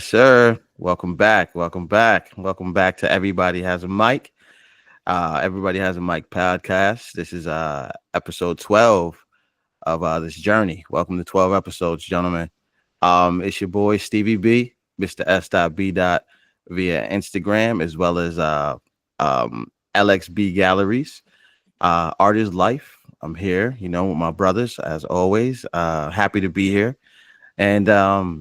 Sir, welcome back. Welcome back. Welcome back to Everybody Has a Mic. Everybody Has a Mic podcast. This is episode 12 of this journey. Welcome to 12 episodes, gentlemen. It's your boy Stevie B, Mr. S.B. via Instagram, as well as LXB Galleries. Artist Life. I'm here, with my brothers as always. Happy to be here. And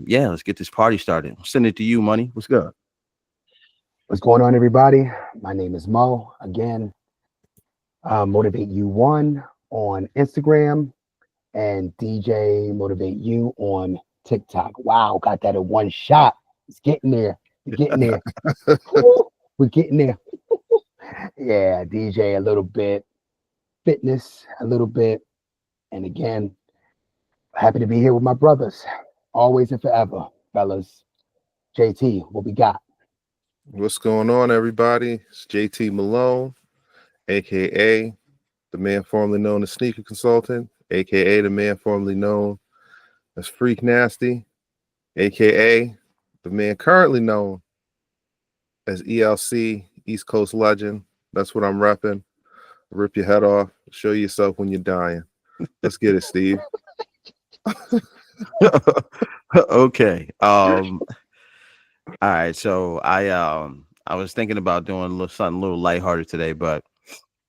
yeah, let's get this party started. Send it to you, Money. What's good? What's going on, everybody? My name is Mo. Again, Motivate You One on Instagram and DJ Motivate You on TikTok. Wow, got that in one shot. It's getting there. We're getting there. Woo, we're getting there. Yeah, DJ a little bit, fitness a little bit. And again, happy to be here with my brothers. Always and forever, fellas. JT, what we got? What's going on, everybody? It's JT Malone, aka the man formerly known as Sneaker Consultant, aka the man formerly known as Freak Nasty, aka the man currently known as ELC, East Coast Legend. That's what I'm repping. Rip your head off. Show yourself when you're dying. Let's get it, Steve. Okay. All right. So I was thinking about doing something a little lighthearted today, but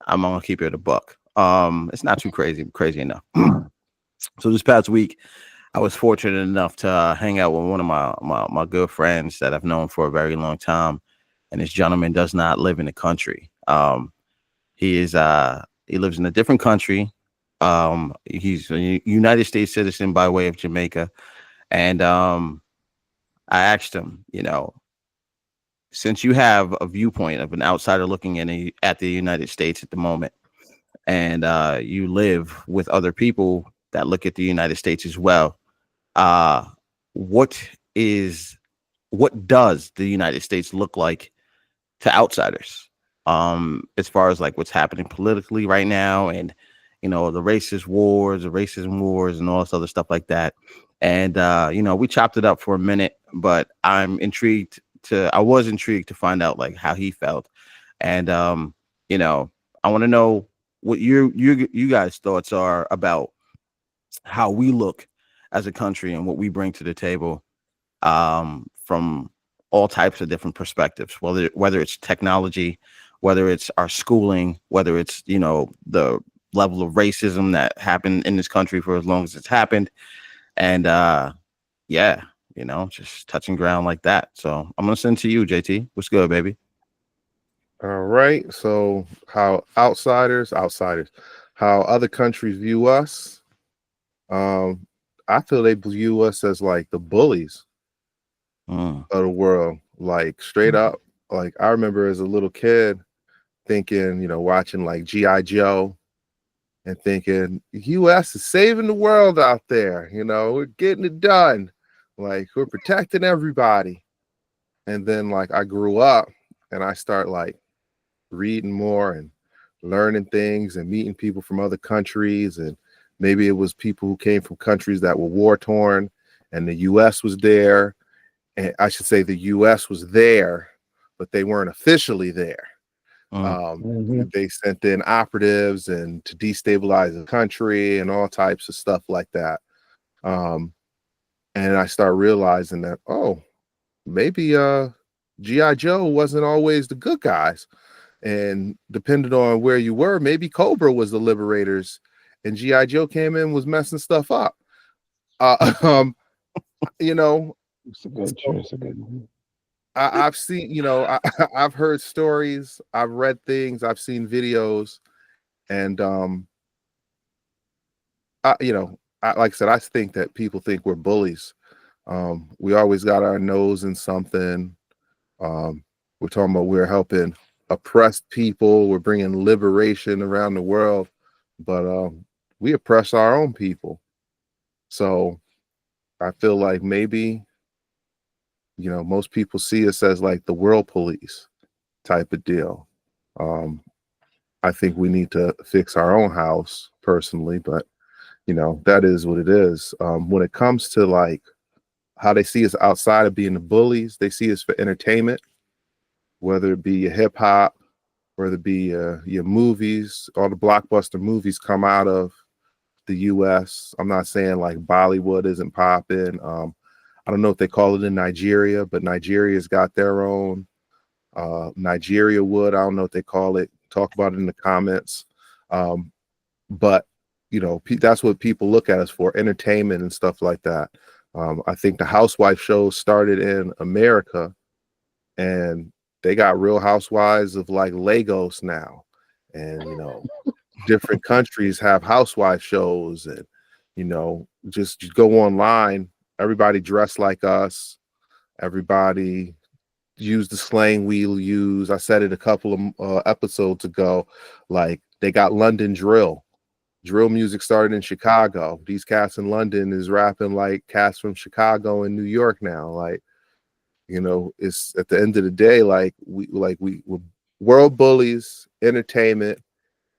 I'm gonna keep it a buck. It's not too crazy enough. So this past week, I was fortunate enough to hang out with one of my good friends that I've known for a very long time, and this gentleman does not live in the country. He lives in a different country. He's a United States citizen by way of Jamaica, and I asked him, since you have a viewpoint of an outsider looking at the United States at the moment, and you live with other people that look at the United States as well, uh, what is what does the United States look like to outsiders? As far as like what's happening politically right now, and the racism wars, and all this other stuff like that. And we chopped it up for a minute, but I was intrigued to find out like how he felt. And I want to know what you guys thoughts are about how we look as a country and what we bring to the table, from all types of different perspectives, whether it's technology, whether it's our schooling, whether it's the level of racism that happened in this country for as long as it's happened. And yeah, just touching ground like that. So I'm gonna send to you, JT. What's good, baby? All right. So how outsiders, how other countries view us. I feel they view us as like the bullies of the world, like straight up. Like I remember as a little kid thinking, watching like G.I. Joe and thinking US is saving the world out there, we're getting it done. Like we're protecting everybody. And then like I grew up and I start like reading more and learning things and meeting people from other countries. And maybe it was people who came from countries that were war torn and the US was there. And I should say the US was there, but they weren't officially there. They sent in operatives and to destabilize the country and all types of stuff like that. And I start realizing that, maybe G.I. Joe wasn't always the good guys. And depending on where you were, maybe Cobra was the liberators and G.I. Joe came in, was messing stuff up. It's a good choice. A good one. I've seen, I've heard stories, I've read things, I've seen videos, and like I said, I think that people think we're bullies. We always got our nose in something. We're talking about we're helping oppressed people, we're bringing liberation around the world, but we oppress our own people. So I feel like maybe most people see us as like the world police type of deal. I think we need to fix our own house personally, but that is what it is. When it comes to like how they see us outside of being the bullies. They see us for entertainment, whether it be your hip hop, whether it be your movies. All the blockbuster movies come out of the U.S. I'm not saying like Bollywood isn't popping. I don't know if they call it in Nigeria, but Nigeria's got their own. Nigeria would. I don't know what they call it. Talk about it in the comments. But that's what people look at us for, entertainment and stuff like that. I think the housewife shows started in America, and they got Real Housewives of like Lagos now, and different countries have housewife shows, and just go online. Everybody dressed like us. Everybody use the slang we use. I said it a couple of episodes ago. Like they got London drill. Drill music started in Chicago. These cats in London is rapping like cats from Chicago and New York now. Like, it's at the end of the day, we're world bullies, entertainment,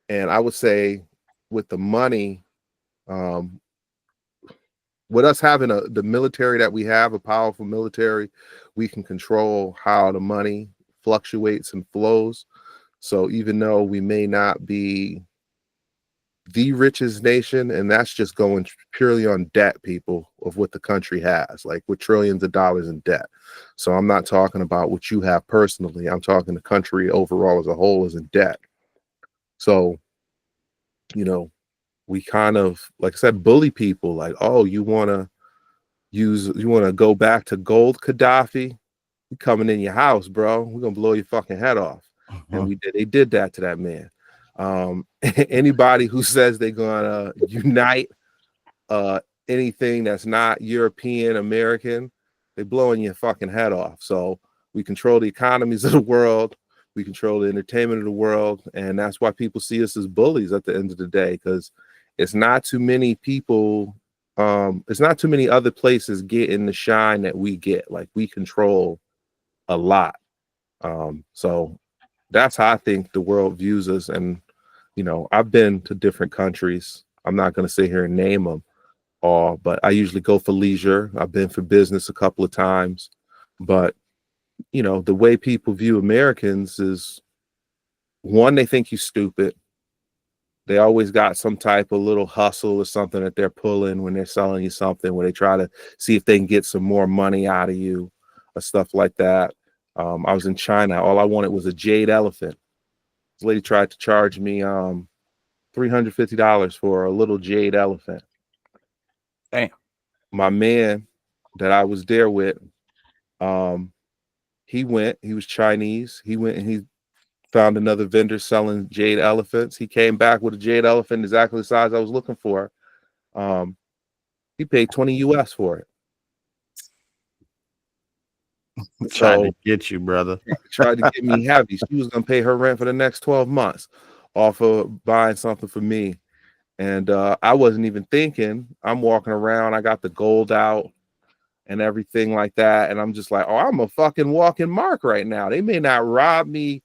and I would say with the money, with us having the military that we have, a powerful military, we can control how the money fluctuates and flows. So even though we may not be the richest nation, and that's just going purely on debt, people, of what the country has, like with trillions of dollars in debt. So I'm not talking about what you have personally. I'm talking the country overall as a whole is in debt. So, we kind of, like I said, bully people like, oh, you want to go back to gold Gaddafi? We coming in your house, bro. We're going to blow your fucking head off. And they did that to that man. Anybody who says they're gonna unite anything that's not European American, they blowing your fucking head off. So we control the economies of the world, we control the entertainment of the world, and that's why people see us as bullies at the end of the day, because it's not too many people, it's not too many other places getting the shine that we get. Like we control a lot. So that's how I think the world views us. And I've been to different countries. I'm not going to sit here and name them all, but I usually go for leisure. I've been for business a couple of times. But, the way people view Americans is, one, they think you stupid. They always got some type of little hustle or something that they're pulling when they're selling you something, where they try to see if they can get some more money out of you or stuff like that. I was in China. All I wanted was a jade elephant. This lady tried to charge me $350 for a little jade elephant. Damn. My man that I was there with, he was Chinese. He went and he found another vendor selling jade elephants. He came back with a jade elephant exactly the size I was looking for. He paid 20 US for it. Trying to get you, brother. Tried to get me heavy. She was gonna pay her rent for the next 12 months off of buying something for me. And I wasn't even thinking. I'm walking around, I got the gold out and everything like that. And I'm just like, oh, I'm a fucking walking mark right now. They may not rob me,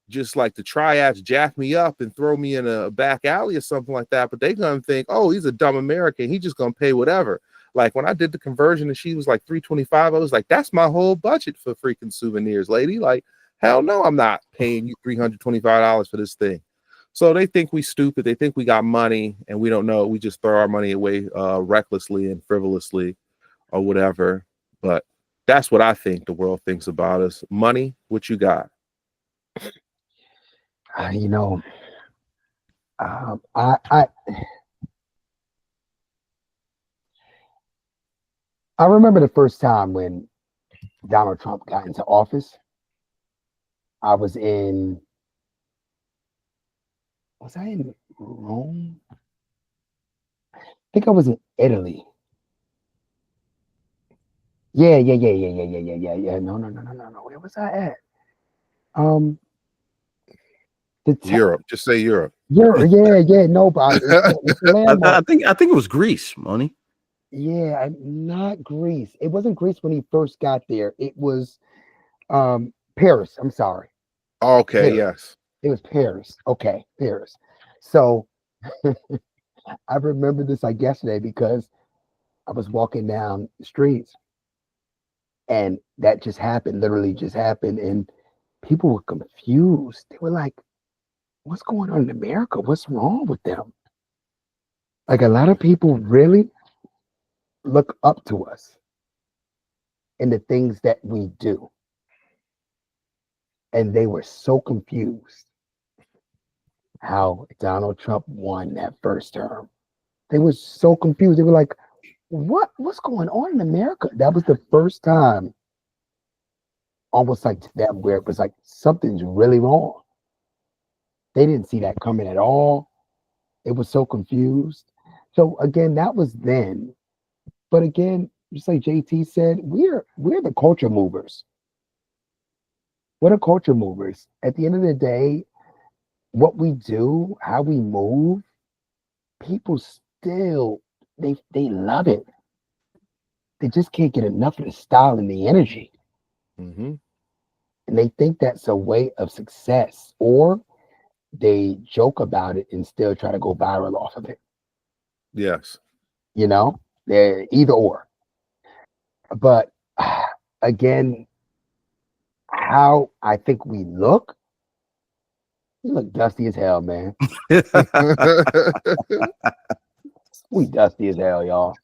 just like the triads jack me up and throw me in a back alley or something like that, but they gonna think, oh, he's a dumb American, he just gonna pay whatever. Like when I did the conversion and she was like 325, I was like, that's my whole budget for freaking souvenirs, lady. Like, hell no, I'm not paying you $325 for this thing. So they think we stupid. They think we got money and we don't know. We just throw our money away recklessly and frivolously or whatever. But that's what I think the world thinks about us. Money, what you got? I remember the first time when Donald Trump got into office. I was in Rome? I think I was in Italy. Yeah. No. Where was I at? Europe. Just say Europe. Yeah. No, but I think it was Greece, Money. Yeah, not Greece. It wasn't Greece when he first got there. It was Paris. I'm sorry. Okay, Paris. yes. It was Paris. Okay, Paris. So I remember this like yesterday because I was walking down the streets And that just happened, literally just happened. And people were confused. They were like, what's going on in America? What's wrong with them? Like a lot of people really look up to us in the things that we do. And they were so confused how Donald Trump won that first term. They were so confused. They were like, what's going on in America? That was the first time, almost like to them, where it was like something's really wrong. They didn't see that coming at all. It was so confused. So again, that was then. But again, just like JT said, we're the culture movers. We're the culture movers. At the end of the day, what we do, how we move, people still they love it. They just can't get enough of the style and the energy. Hmm. And they think that's a way of success. Or they joke about it and still try to go viral off of it. Yes. You know, they're either or. But again, how I think we look dusty as hell, man. We dusty as hell, y'all.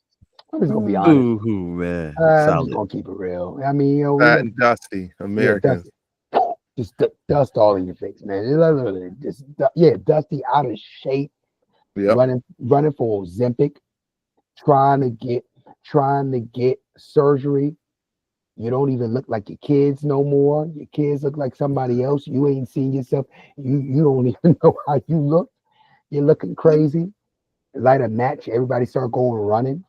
I'm just gonna be honest. Ooh, man. I'm just Solid. gonna keep it real. I mean, we Fat look, and dusty yeah, Americans. dusty. Just dust all in your face, man. It's literally just yeah, dusty, out of shape, Yep. running for Ozempic, trying to get surgery. You don't even look like your kids no more. Your kids look like somebody else. You ain't seen yourself. You don't even know how you look. You're looking crazy. Light a match, everybody start going running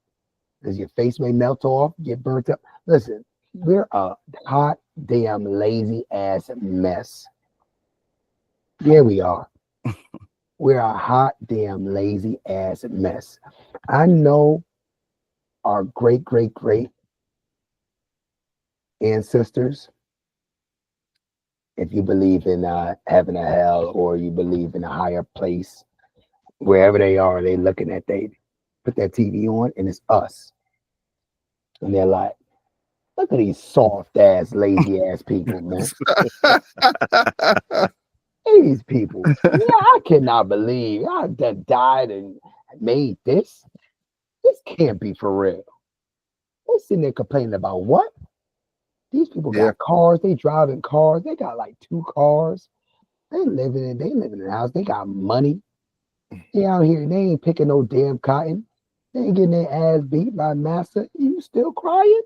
because your face may melt off, get burnt up. Listen, we're a hot damn lazy ass mess. Yeah, we are. We're a hot damn lazy ass mess. I know our great ancestors, if you believe in heaven or hell, or you believe in a higher place, wherever they are, they looking at, they put that TV on and it's us. And they're like, look at these soft ass, lazy ass people, man. These people, yeah, I cannot believe I done died and made this. This can't be for real. They sitting there complaining about what? These people Yeah. got cars, they driving cars, they got like two cars. They living in a house, they got money. They out here, they ain't picking no damn cotton. They ain't getting their ass beat by master. You still crying?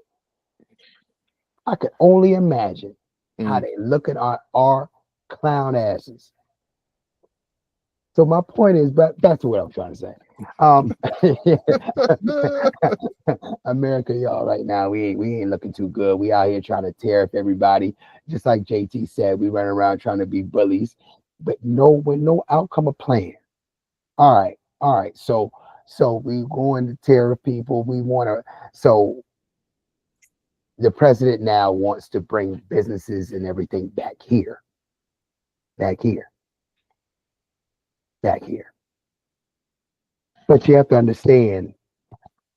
I could only imagine how Mm. they look at our clown asses. So my point is, but that's what I'm trying to say. Um, America, y'all, right now we ain't looking too good. We out here trying to tear up everybody, just like JT said. We run around trying to be bullies, but no outcome of plan. All right. So we going to tear up people. We want to. So the president now wants to bring businesses and everything back here, back here. But you have to understand,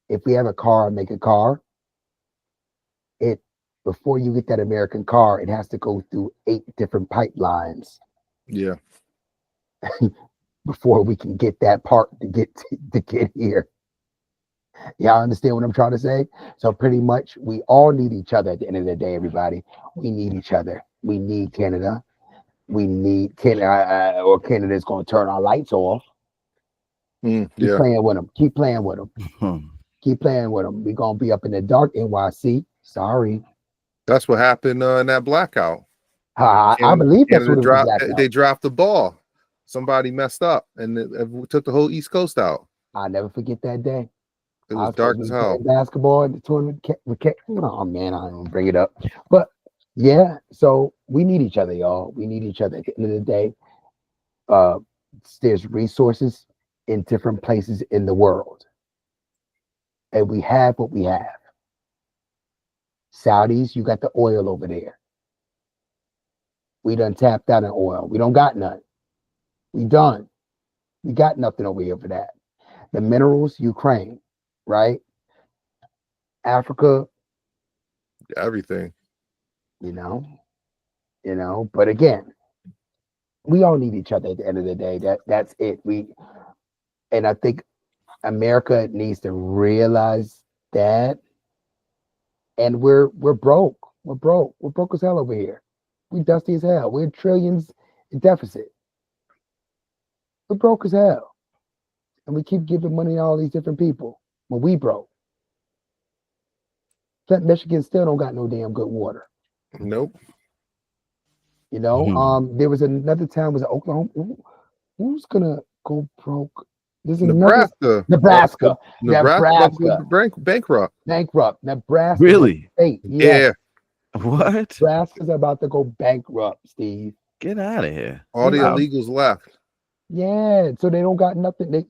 if we have a car, make a car, it before you get that American car, it has to go through 8 different pipelines Yeah. before we can get that part to get here. Y'all understand what I'm trying to say? So pretty much we all need each other at the end of the day, everybody. We need each other. We need Canada. We need Canada, or Canada's going to turn our lights off. Mm. Keep Yeah. playing with them. Keep playing with them. Keep playing with them. We're going to be up in the dark, NYC. Sorry. That's what happened in that blackout. I believe that's Canada what it was, a dropped. They blackout. dropped the ball. Somebody messed up and it took the whole East Coast out. I'll never forget that day. It I was was supposed dark to as be hell. playing basketball at the tournament. Oh man, I don't even bring it up. But yeah, so we need each other, y'all. We need each other at the end of the day. Uh, there's resources in different places in the world, and we have what we have. Saudis, you got the oil over there. We done tapped out on oil. We don't got none. We done. We got nothing over here for that. The minerals, Ukraine, right? Africa, everything. you know, but again, we all need each other at the end of the day. That's it. And I think America needs to realize that. And we're broke. We're broke. We're broke as hell over here. We dusty as hell. We're trillions in deficit. We're broke as hell. And we keep giving money to all these different people when we broke. Flint, Michigan still don't got no damn good water. Nope. There was another town, was it Oklahoma? Who's gonna go broke? There's another Nebraska. Nebraska. Nebraska about to Nebraska. go bankrupt. Bankrupt. Nebraska's a Really? state. Yes. Yeah. What? Nebraska's about to go bankrupt, Steve. Get out of here. All the Wow. illegals left. Yeah. So they don't got nothing.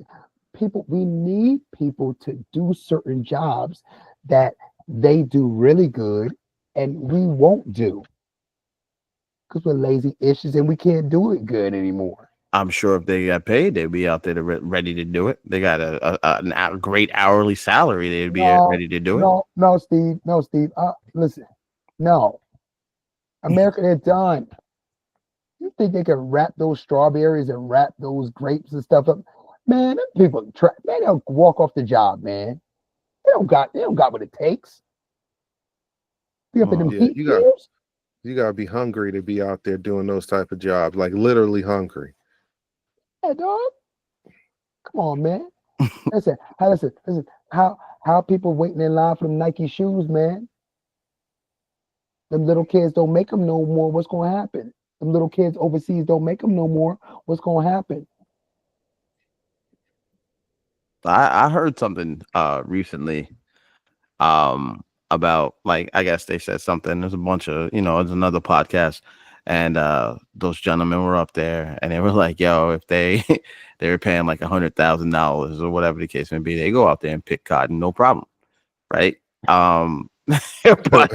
We need people to do certain jobs that they do really good and we won't do because we're lazy issues and we can't do it good anymore. I'm sure if they got paid, they'd be out there ready to do it. They got a great hourly salary. They'd be ready to do it. No, Steve. No, Steve. Listen. No. America, they're done. You think they can wrap those strawberries and wrap those grapes and stuff up? Man, them people man, they'll walk off the job, man. They don't got what it takes. Be up in them Yeah, heat fields. you gotta be hungry to be out there doing those type of jobs, like literally hungry. Yeah, dog. Come on, man. Listen, how people waiting in line for them Nike shoes, man. Them little kids don't make them no more. What's gonna happen? Them little kids overseas don't make them no more. What's gonna happen? I heard something recently about, like, I guess they said something. There's a bunch of, it's another podcast, and those gentlemen were up there and they were like, yo, if they they were paying like $100,000 or whatever the case may be, they go out there and pick cotton, no problem, right? but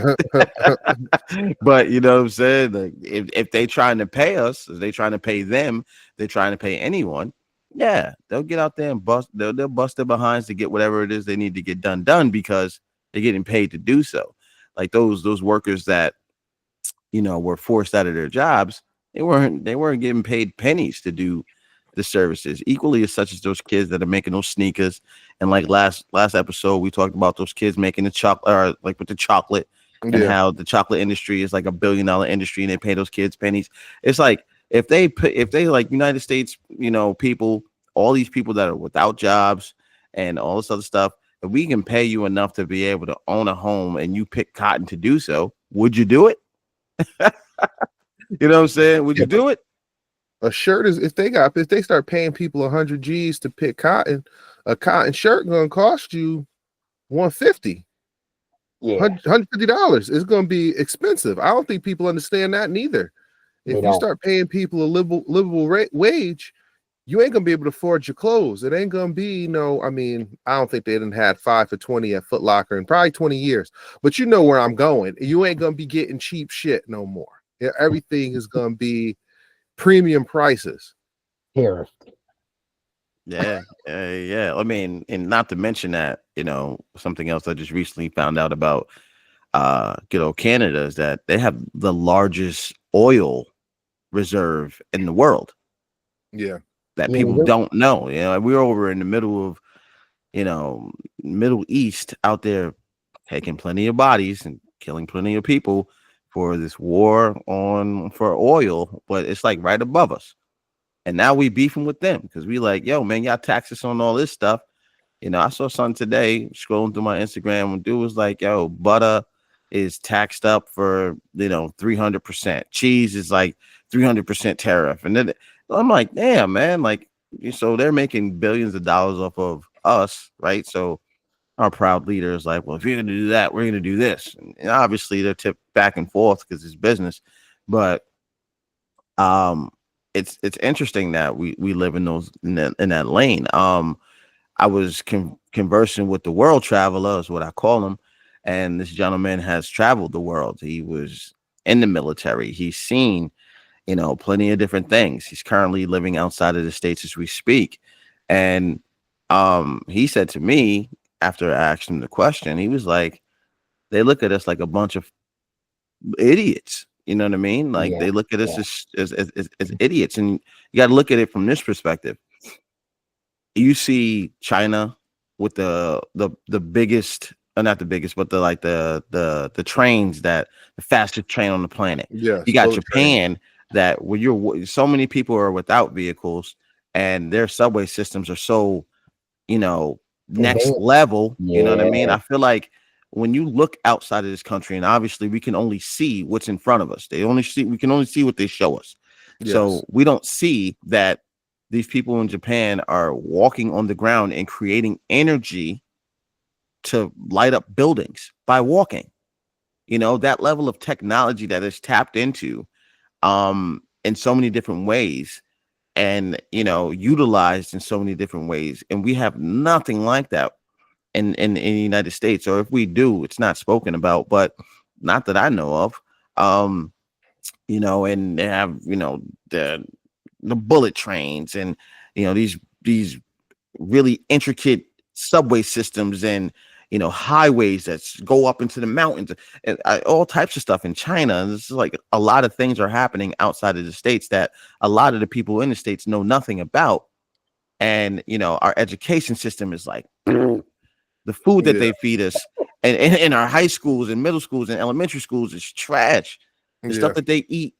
but you know what I'm saying? Like, if they trying to pay us, if they trying to pay them, they're trying to pay anyone. Yeah, they'll get out there and they'll bust their behinds to get whatever it is they need to get done because they're getting paid to do so. Like those workers that were forced out of their jobs, they weren't getting paid pennies to do the services. Equally as such as those kids that are making those sneakers. And like last episode, we talked about those kids making the chocolate, or like with the chocolate, and how the chocolate industry is like $1 billion industry, and they pay those kids pennies. It's like if they like United States, people, all these people that are without jobs and all this other stuff, if we can pay you enough to be able to own a home and you pick cotton to do so, would you do it? You know what I'm saying? Would you do it? A shirt is if they start paying people 100 G's to pick cotton, a cotton shirt gonna cost you $150. Yeah, $150. It's gonna be expensive. I don't think people understand that neither. If you start paying people a livable wage, you ain't gonna be able to afford your clothes. It ain't gonna be I don't think they didn't had 5 for 20 at Foot Locker in probably 20 years. But you know where I'm going. You ain't gonna be getting cheap shit no more. Everything is gonna be premium prices. tariff. Yeah. I mean, and not to mention that, something else I just recently found out about, Canada, is that they have the largest oil reserve in the world. Yeah. That people don't know. We're over in the middle of, Middle East, out there taking plenty of bodies and killing plenty of people for this war for oil, but it's like right above us. And now we beefing with them because we like, yo, man, y'all tax us on all this stuff. I saw something today scrolling through my Instagram when dude was like, yo, butter is taxed up for 300%. Cheese is like 300% tariff. And then I'm like, damn, man, like, so they're making billions of dollars off of us, right? So our proud leader is like, well, if you're gonna do that, we're gonna do this. And obviously they're tipped back and forth because it's business. But it's interesting that we live in that lane. I was conversing with the world traveler, is what I call him, and this gentleman has traveled the world. He was in the military. He's seen, plenty of different things. He's currently living outside of the States as we speak. And he said to me, after I asked him the question, he was like, they look at us like a bunch of idiots. You know what I mean? Like Yeah, they look at us yeah. as idiots, and you got to look at it from this perspective. You see China with the biggest, not the biggest, but the like the trains, that the fastest train on the planet. You Yes, got bullet train. Japan, that where so many people are without vehicles, and their subway systems are so, you know, next Advanced. level. You know what I mean? Yeah. I feel like when you look outside of this country, and obviously we can only see what's in front of us. We can only see what they show us. So Yes, we don't see that these people in Japan are walking on the ground and creating energy to light up buildings by walking. You know, that level of technology that is tapped into in so many different ways, and utilized in so many different ways, and we have nothing like that in the United States. Or if we do, it's not spoken about, but not that I know of. um and they have, the bullet trains, and these really intricate subway systems, and highways that go up into the mountains, and all types of stuff in China. And this is like a lot of things are happening outside of the states that a lot of the people in the states know nothing about. And our education system is like the food that yeah, they feed us, and in our high schools and middle schools and elementary schools is trash. The stuff yeah, that they eat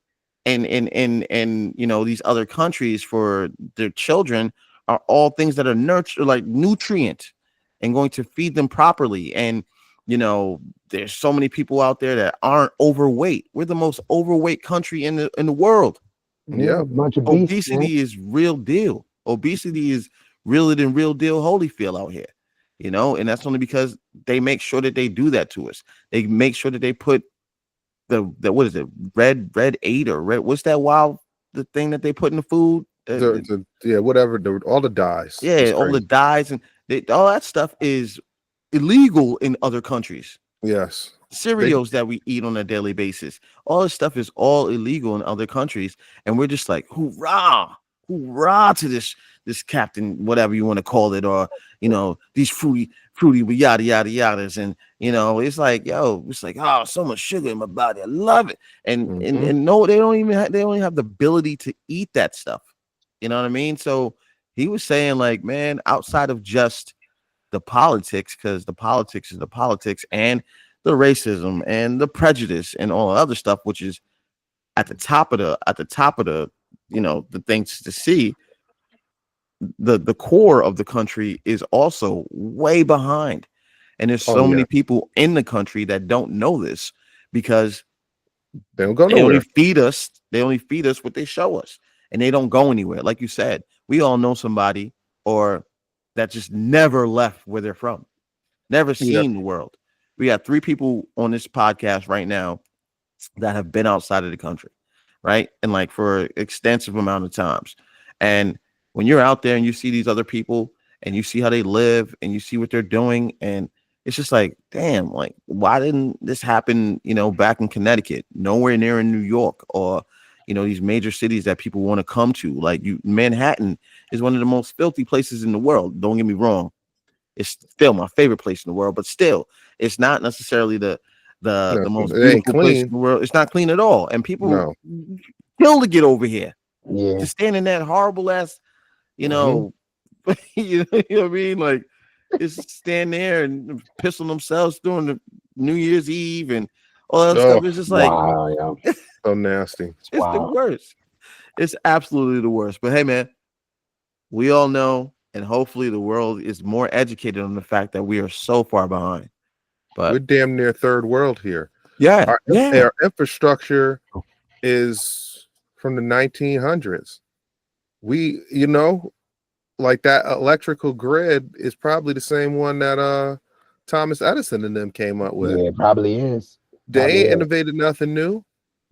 and these other countries for their children are all things that are nurture, like nutrient, and going to feed them properly. And you know there's so many people out there that aren't overweight. We're the most overweight country in the world. Yeah, yeah, a bunch of beasts, man. Obesity is real deal. Obesity is realer than real deal Holyfield out here. And that's only because they make sure that they do that to us. They make sure that they put the what is it, red 8 or red, what's that wild, the thing that they put in the food, yeah, whatever. All the dyes. yeah, It's all the crazy. dyes, and all that stuff is illegal in other countries. Yes, they. Cereals that we eat on a daily basis, all this stuff is all illegal in other countries, and we're just like, hoorah, hoorah to this captain, whatever you want to call it, or these fruity yada yada yadas. And it's like, yo, it's like, oh, so much sugar in my body, I love it. and and, Mhm. and no, they don't even they don't even have the ability to eat that stuff. You know what I mean? So he was saying, like, man, outside of just the politics, because the politics is the politics, and the racism and the prejudice and all the other stuff, which is at the top of the the things to see. The core of the country is also way behind, and there's Oh so yeah, many people in the country that don't know this, because they don't go they only nowhere. feed us they only feed us what they show us, and they don't go anywhere. Like you said, we all know somebody, or that just never left where they're from, never Yeah, seen the world. We got 3 people on this podcast right now that have been outside of the country, right? And like for extensive amount of times. And when you're out there and you see these other people, and you see how they live, and you see what they're doing, and it's just like, damn, like, why didn't this happen, back in Connecticut, nowhere near in New York, or these major cities that people want to come to? Like, Manhattan is one of the most filthy places in the world. Don't get me wrong. It's still my favorite place in the world, but still, it's not necessarily the no, most it ain't beautiful place in clean. the world. It's not clean at all, and people No. kill to get over here to Yeah. stand in that horrible ass, you Hmm. know, you know what I mean? Like, it's stand there and piss on themselves during the New Year's Eve and all that Oh, stuff. It's just like, Wow, yeah. so nasty. It's it's the wild. worst. It's absolutely the worst. But hey, man, we all know, and hopefully the world is more educated on the fact that we are so far behind. We're But damn near third world here. yeah, Our yeah, our infrastructure is from the 1900s. We, like that electrical grid is probably the same one that Thomas Edison and them came up with. Yeah, it probably is. They Probably ain't is. innovated nothing new.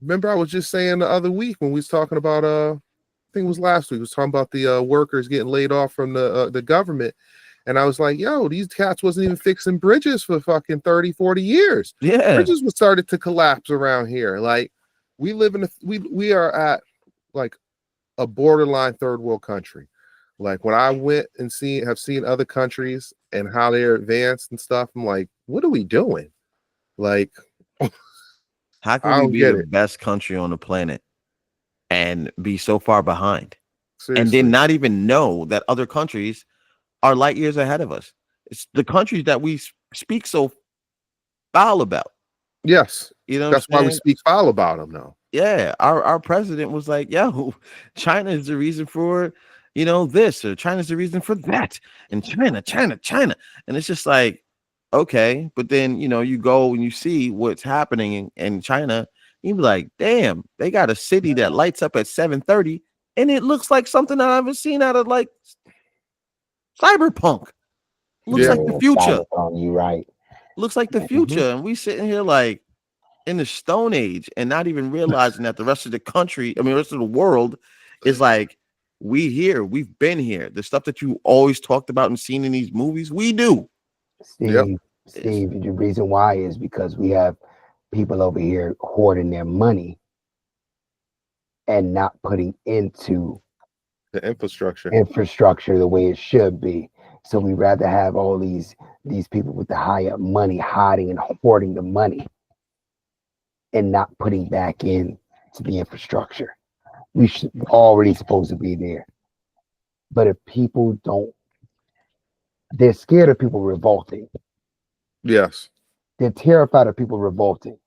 Remember, I was just saying the other week when we was talking about I think it was last week, we was talking about the workers getting laid off from the government. And I was like, yo, these cats wasn't even fixing bridges for fucking 30, 40 years. yeah, Bridges was started to collapse around here. Like we live in we are at like a borderline third world country. Like when I went and have seen other countries and how they're advanced and stuff, I'm like, what are we doing? Like How can I we don't be get the it. best country on the planet and be so far behind, and then Seriously. not even know that other countries are light years ahead of us? It's the countries that we speak so foul about. Yes. You know what That's I'm why we saying? speak foul about them now. Yeah, our president was like, "Yo, China is the reason for, this, or China's the reason for that, and China," and it's just like, okay, but then you go and you see what's happening in China, you be like, "Damn, they got a city that lights up at 7:30, and it looks like something that I've seen out of like cyberpunk. Looks Yeah. like the Yeah, future. cyberpunk, you right. Looks like the Hmm. future," and we sitting here like in the Stone Age and not even realizing that the rest of the country, I mean, the rest of the world is like, we've been here. The stuff that you always talked about and seen in these movies, we do. Yep. Steve, It's, Steve, the reason why is because we have people over here hoarding their money and not putting into The infrastructure. infrastructure the way it should be. So we rather have all these people with the higher money hiding and hoarding the money and not putting back in to the infrastructure. We should already supposed to be there. But if people don't, they're scared of people revolting. Yes. They're terrified of people revolting.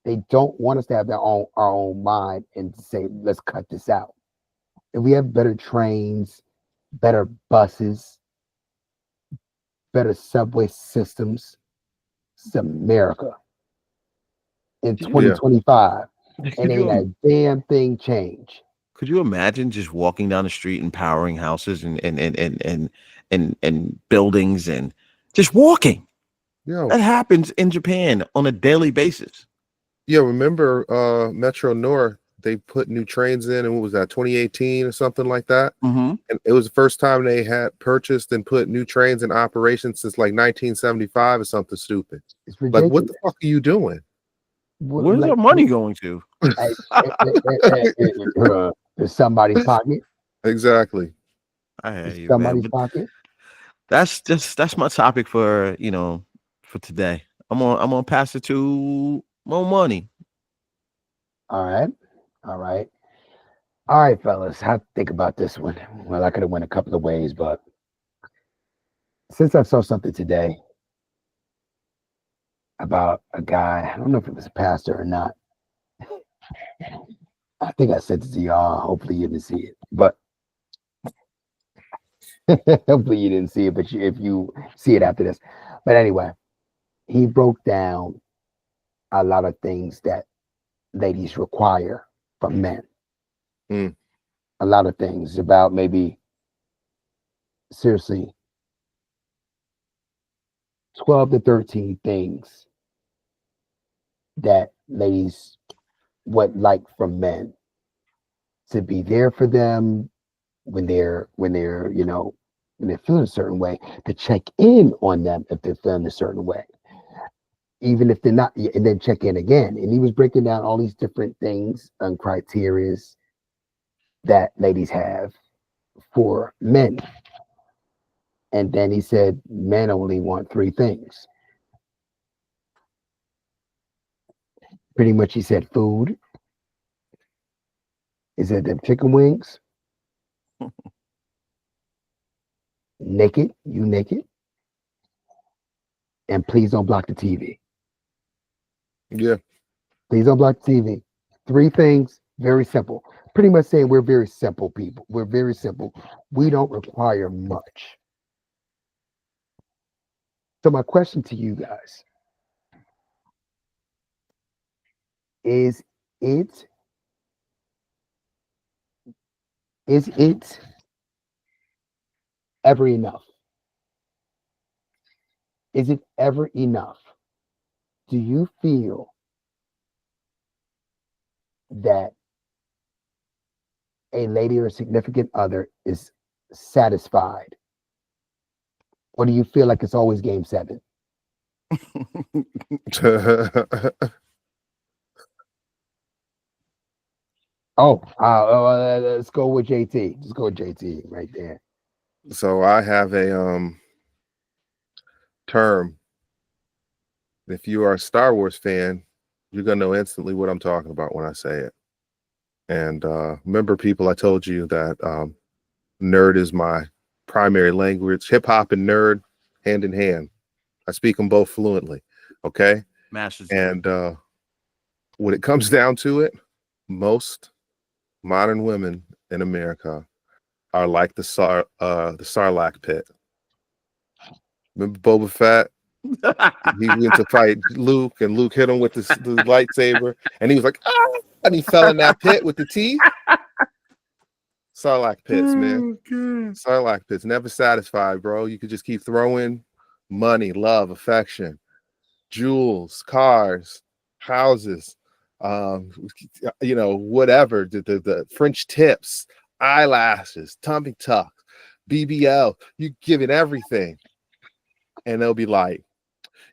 They don't want us to have our own mind and say, let's cut this out. If we have better trains, better buses, better subway systems, it's America in could you Yeah. 2025. And could ain't you a damn thing change. could you imagine just walking down the street and powering houses and buildings and just walking? Yo. That happens in Japan on a daily basis. Yeah. Remember Metro North? They put new trains in, and what was that, 2018 or something like that? Mm-hmm. And it was the first time they had purchased and put new trains in operation since like 1975 or something stupid. It's Like, what the ridiculous. fuck are you doing? Where's our Like, money going to? there's somebody's pocket. Exactly. I hear It's you, man. somebody's But pocket. that's my topic for today. I'm gonna pass it to more money. All right. All right. All right, fellas. How to think about this one? Well, I could have went a couple of ways, but since I saw something today about a guy, I don't know if it was a pastor or not. I think I sent it to y'all. Hopefully you didn't see it, but hopefully you didn't see it. But if you see it after this, but anyway, he broke down a lot of things that ladies require from men. Mm. A lot of things about maybe seriously 12 to 13 things that ladies would like from men to be there for them when they're when they're feeling a certain way, to check in on them if they're feeling a certain way, even if they're not, and then check in again. And he was breaking down all these different things and criterias that ladies have for men. And then he said men only want three things. Pretty much he said food. He said them chicken wings, naked, you naked, and please don't block the TV. Yeah. Please don't block the TV. Three things, very simple. Pretty much saying we're very simple people. We're very simple. We don't require much. So my question to you guys is it it ever enough? Is it ever enough? Do you feel that a lady or significant other is satisfied? Or do you feel like it's always game seven? Oh, let's go with JT. Just go with JT right there. So I have a term. If you are a Star Wars fan, You're gonna know instantly what I'm talking about when I say it. And remember, people, I told you that nerd is my primary language. Hip hop and nerd, hand in hand. I speak them both fluently. Okay. Masters degree. And when it comes down to it, most modern women in America are like the Sarlacc pit. Remember Boba Fett? He went to fight Luke, and Luke hit him with the lightsaber, and he was like, ah, and he fell in that pit with the teeth. Sarlacc pits, man. Sarlacc pits, never satisfied, bro. You could just keep throwing money, love, affection, jewels, cars, houses, whatever, the French tips, eyelashes, tummy tucks, BBL. You give it everything, and they'll be like,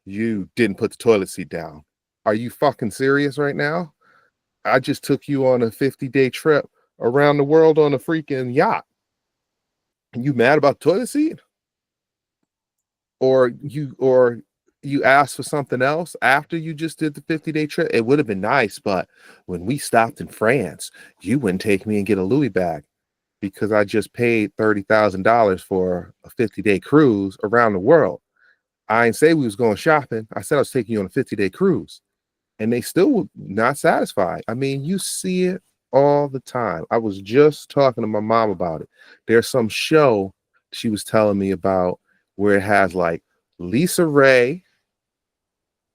you didn't put the toilet seat down. Are you fucking serious right now? I just took you on a 50-day trip around the world on a freaking yacht. You mad about the toilet seat? Or you asked for something else after you just did the 50-day trip? It would have been nice, but when we stopped in France, you wouldn't take me and get a Louis bag because I just paid $30,000 for a 50-day cruise around the world. I ain't say we was going shopping. I said I was taking you on a 50-day cruise. And they still were not satisfied. I mean, you see it all the time. I was just talking to my mom about it. There's some show she was telling me about where it has like Lisa Ray,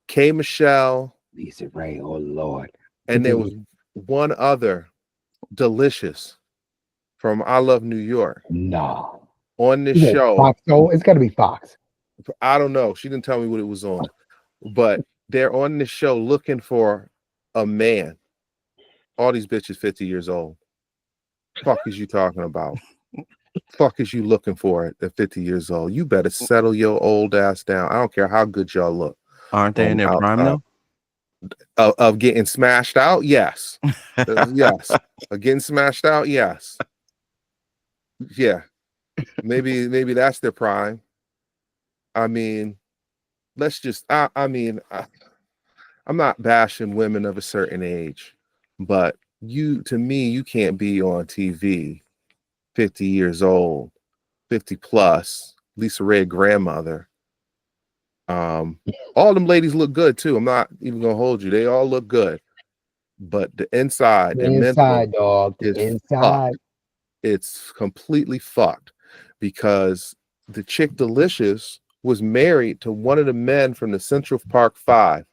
K. Michelle, Lisa Ray, oh Lord. and there was one other Delicious from I Love New York No. on this Is it show. Fox? Oh, it's got to be Fox. I don't know. She didn't tell me what it was on, but they're on this show looking for a man. All these bitches 50 years old. Fuck is you talking about? Fuck is you looking for at 50 years old? You better settle your old ass down. I don't care how good y'all look. Aren't they in their prime though? Of getting smashed out? Yes. Yes. Of getting smashed out? Yes. Yeah. Maybe that's their prime. I mean, let's just I'm not bashing women of a certain age, but to me, you can't be on TV 50 years old, 50 plus, Lisa Ray grandmother. All them ladies look good too. I'm not even gonna hold you. They all look good. But the inside, The their inside, mental dog. The is inside. fucked. It's completely fucked because the chick Delicious was married to one of the men from the Central Park Five,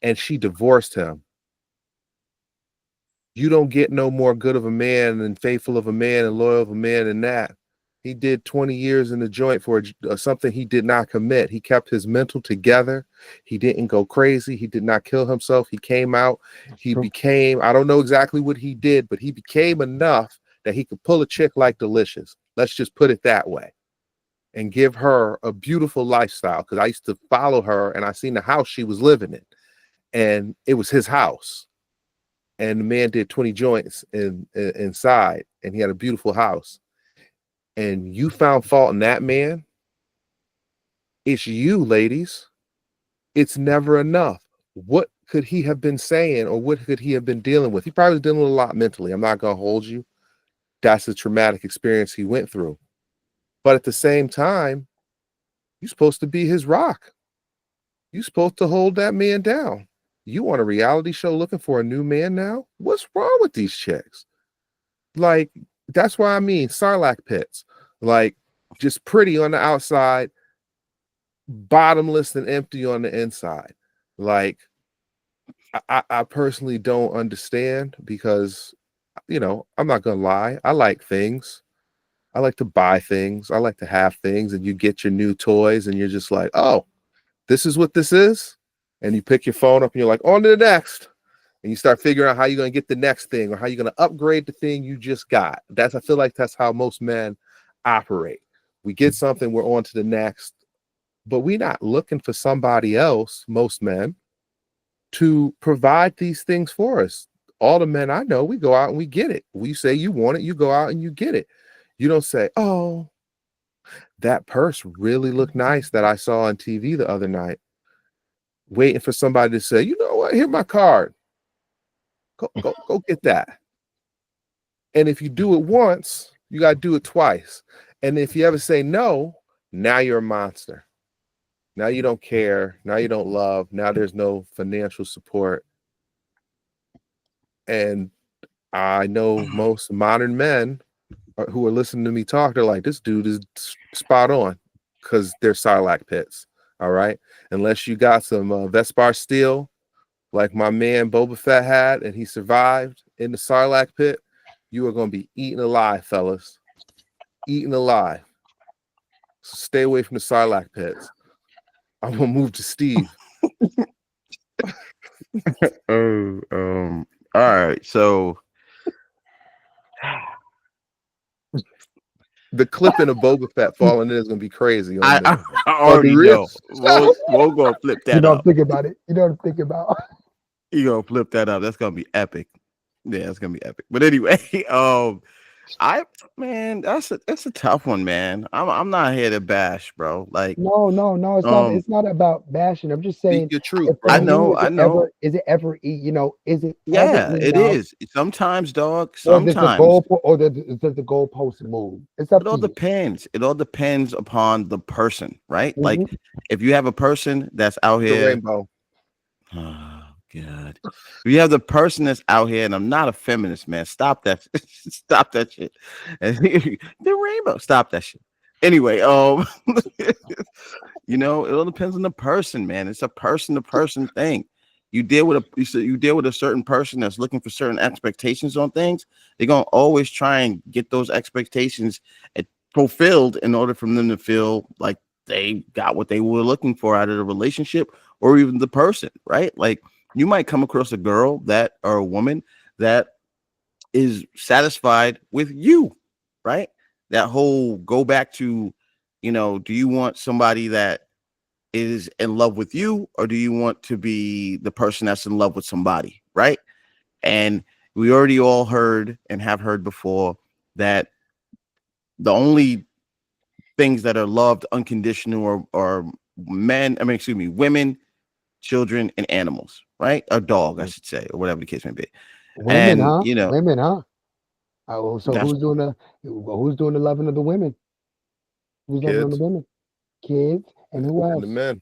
and she divorced him. You don't get no more good of a man and faithful of a man and loyal of a man than that. He did 20 years in the joint for something he did not commit. He kept his mental together. He didn't go crazy. He did not kill himself. He came out. He became, I don't know exactly what he did, but he became enough that he could pull a chick like Delicious. Let's just put it that way. And give her a beautiful lifestyle. Because I used to follow her and I seen the house she was living in. And it was his house. And the man did 20 joints inside. And he had a beautiful house. And you found fault in that man, it's you, ladies. It's never enough. What could he have been saying or what could he have been dealing with? He probably was dealing with a lot mentally. I'm not going to hold you. That's a traumatic experience he went through. But at the same time, you're supposed to be his rock. You're supposed to hold that man down. You on a reality show looking for a new man now? What's wrong with these chicks? Like, that's why I mean Sarlacc pits. Like, just pretty on the outside, bottomless and empty on the inside. Like, I personally don't understand because, I'm not gonna lie. I like things. I like to buy things. I like to have things, and you get your new toys, and you're just like, oh, this is what this is, and you pick your phone up, and you're like, on to the next. And you start figuring out how you're going to get the next thing or how you're going to upgrade the thing you just got. I feel like that's how most men operate. We get something, we're on to the next, but we're not looking for somebody else, most men, to provide these things for us. All the men I know, we go out and we get it. We say you want it, you go out and you get it. You don't say, oh, that purse really looked nice that I saw on TV the other night. Waiting for somebody to say, you know what? Here's my card. Go get that. And if you do it once, you got to do it twice. And if you ever say no, now you're a monster. Now you don't care. Now you don't love. Now there's no financial support. And I know most modern men who are listening to me talk, they're like, this dude is spot on because they're Sarlacc pits. All right. Unless you got some Vespar steel like my man Boba Fett had and he survived in the Sarlacc pit, you are going to be eaten alive, fellas. Eaten alive. So stay away from the Sarlacc pits. I'm going to move to Steve. All right. So the clipping of Boba Fett falling in is going to be crazy I, on I on the already real know. show. We'll go flip You that know, I'm up. thinking about it. You know what I'm thinking about. You gonna flip that up. That's gonna be epic. Yeah, it's gonna be epic. But anyway, I man, that's a tough one, man. I'm not here to bash, bro. Like, No, no, no. It's not. um, It's not about bashing. I'm just Speak saying, your truth, if for I bro. you, know, is I it know. ever? Is it ever? You know, is it ever Yeah, it enough? is. Sometimes, dog. Or does the Sometimes goal, or does the goalpost move? It's up it to all you. depends. It all depends upon the person, right? Mhm. Like, if you have a person that's out The here. rainbow. Oh God. We have the person that's out here, and I'm not a feminist, man. Stop that. Stop that shit. The rainbow. Stop that shit. Anyway, it all depends on the person, man. It's a person to person thing. You deal with a certain person that's looking for certain expectations on things. They're gonna always try and get those expectations fulfilled in order for them to feel like they got what they were looking for out of the relationship or even the person, right? Like you might come across a girl that or a woman that is satisfied with you, right? That whole go back to, do you want somebody that is in love with you or do you want to be the person that's in love with somebody, right? And we already all heard and have heard before that the only things that are loved unconditional or men, women, children, and animals, right? A dog, I should say, or whatever the case may be. Women, And huh? Women, huh? Oh, so that's who's doing the loving of the women? Who's loving on the Kids women? Kids, and who and the else? men.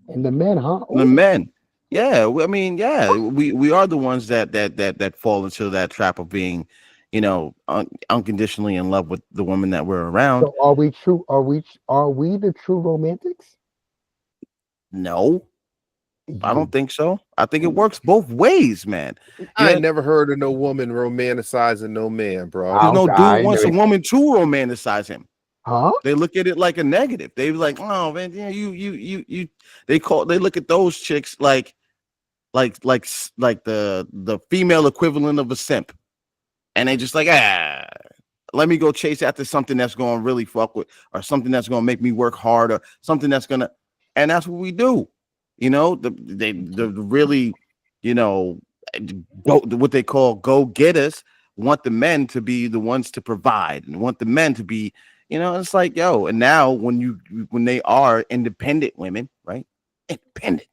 And the men, huh? the Oh, men. Yeah, we are the ones that fall into that trap of being, unconditionally in love with the woman that we're around. so are we true? Are we the true romantics? No, I don't You, think so. I think it works both ways, man. You I know, ain't never heard of no woman romanticizing no man, bro. because no dude I wants a know, woman to romanticize him. huh? They look at it like a negative. They be like, oh man, yeah, you. They look at those chicks like the female equivalent of a simp, and they just like let me go chase after something that's going to really fuck with, or something that's going to make me work hard, or something that's gonna, and that's what we do. The really, you know, go what they call go getters want the men to be the ones to provide and want the men to be, it's like and now when they are independent women, right? Independent,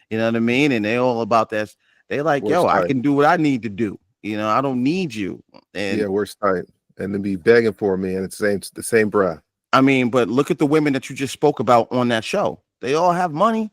you know what I mean? And they all about this. They like, Worst I type. can do what I need to do. I don't need you. Yeah, And worst type. And to be begging for a man at the same breath. I mean, but look at the women that you just spoke about on that show. They all have money.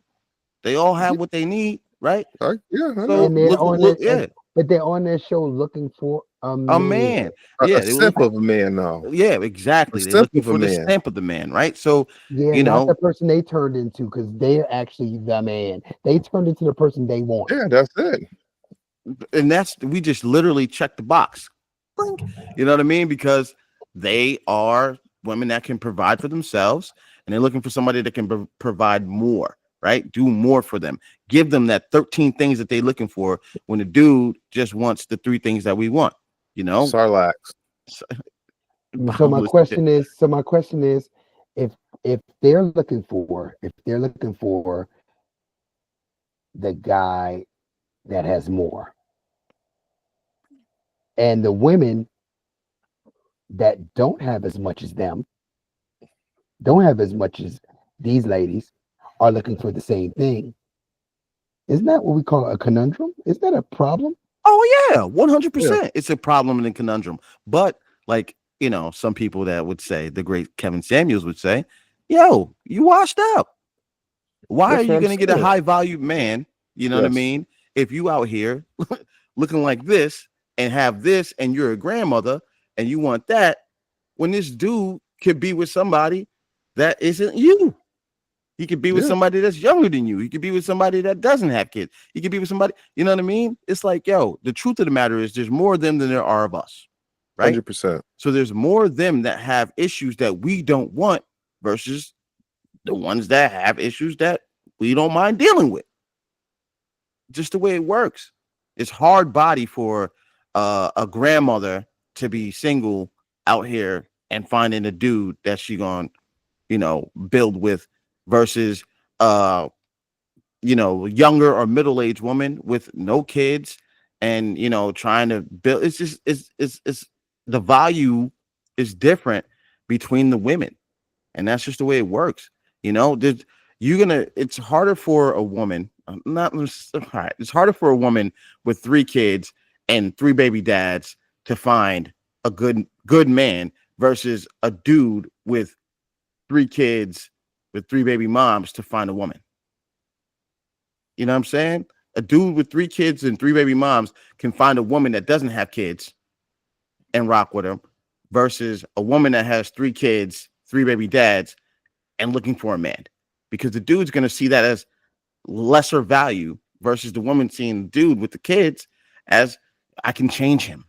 They all have what they need, right? Yeah, I know. So And they're on look, it, yeah, but they're on their show looking for a a man. man. A Yeah, they were simp looking. of a man, though. Yeah, A exactly. They're simp looking of a for the man. stamp of the man, right? So, Yeah, you not the know, person they turned into, because they're actually the man. They turned into the person they want. Yeah, that's it. and we just literally check the box. Blink. You know what I mean? Because they are women that can provide for themselves, and they're looking for somebody that can provide more, right? Do more for them. Give them that 13 things that they're looking for when the dude just wants the three things that we want, you know? Sarlacc. So, So my Bible shit. question is, if they're looking for the guy that has more, and the women that don't have as much as them, don't have as much as these ladies, are looking for the same thing, Isn't that what we call a conundrum? Isn't that a problem? Oh yeah, one hundred Yeah, percent. It's a problem and a conundrum. But like some people that would say, the great Kevin Samuels would say, "Yo, you washed up. Why are that's what you I'm going to get a saying. high value man? You know what I Yes, mean? If you out here looking like this and have this, and you're a grandmother and you want that, when this dude could be with somebody that isn't you." He could be with yeah, somebody that's younger than you. He could be with somebody that doesn't have kids. He could be with somebody, you know what I mean? It's like, yo, the truth of the matter is there's more of them than there are of us, right? 100%. So there's more of them that have issues that we don't want versus the ones that have issues that we don't mind dealing with. Just the way it works. It's hard body for a grandmother to be single out here and finding a dude that she gonna, build with versus younger or middle-aged woman with no kids and trying to build. It's just it's the value is different between the women, and that's just the way it works. There's it's harder for a woman, not all right, it's harder for a woman with 3 kids and 3 baby dads to find a good man versus a dude with 3 kids with 3 baby moms to find a woman. You know what I'm saying? A dude with 3 kids and 3 baby moms can find a woman that doesn't have kids and rock with him versus a woman that has 3 kids, 3 baby dads, and looking for a man. Because the dude's going to see that as lesser value versus the woman seeing the dude with the kids as, I can change him.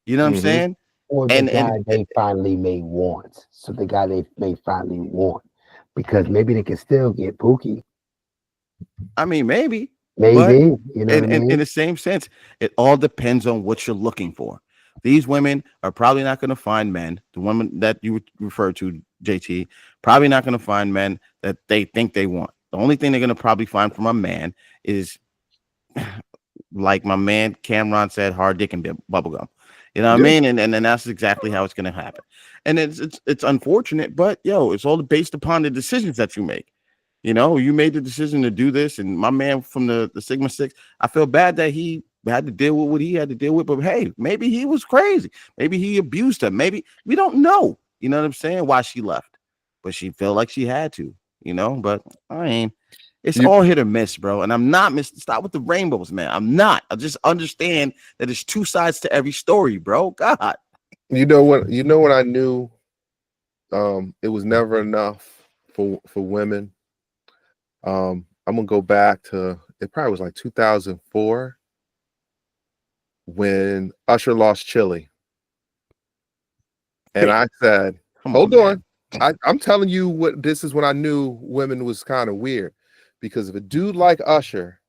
You know what I'm Hmm. saying? Or the And guy they finally may want. So the guy they may finally want. Because maybe they can still get Pookie. I mean, maybe, but Maybe. You know what I in mean? the same sense, it all depends on what you're looking for. These women are probably not going to find men. The woman that you refer to, JT, probably not going to find men that they think they want. The only thing they're going to probably find from a man is, like my man Cameron said, hard dick and bubblegum. You know what I Yeah, mean? And that's exactly how it's going to happen. And it's unfortunate, but yo, it's all based upon the decisions that you make. You made the decision to do this, and my man from the Sigma Six, I feel bad that he had to deal with what he had to deal with. But hey, maybe he was crazy. Maybe he abused her. Maybe we don't know. You know what I'm saying? Why she left, but she felt like she had to. But I mean, it's you all hit or miss, bro. And I'm not stop with the rainbows, man. I'm not. I just understand that there's two sides to every story, bro. God. you know what I knew. It was never enough for women. I'm gonna go back to, it probably was like 2004 when Usher lost Chili, and I said, Come "Hold on, man. on, I'm telling you what this is when I knew women was kind of weird, because if a dude like Usher,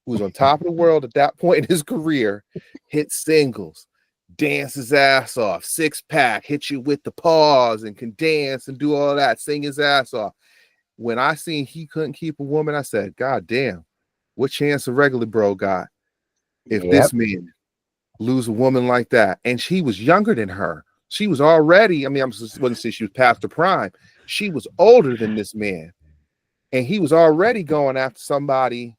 who was on top of the world at that point in his career, hit singles, dance his ass off, 6 pack, hit you with the paws, and can dance and do all that, sing his ass off. When I seen he couldn't keep a woman, I said, God damn, what chance a regular bro got if Yep. this man lose a woman like that?" And she was younger than her. She was already, I mean, I wouldn't say she was past the prime. She was older than this man. And he was already going after somebody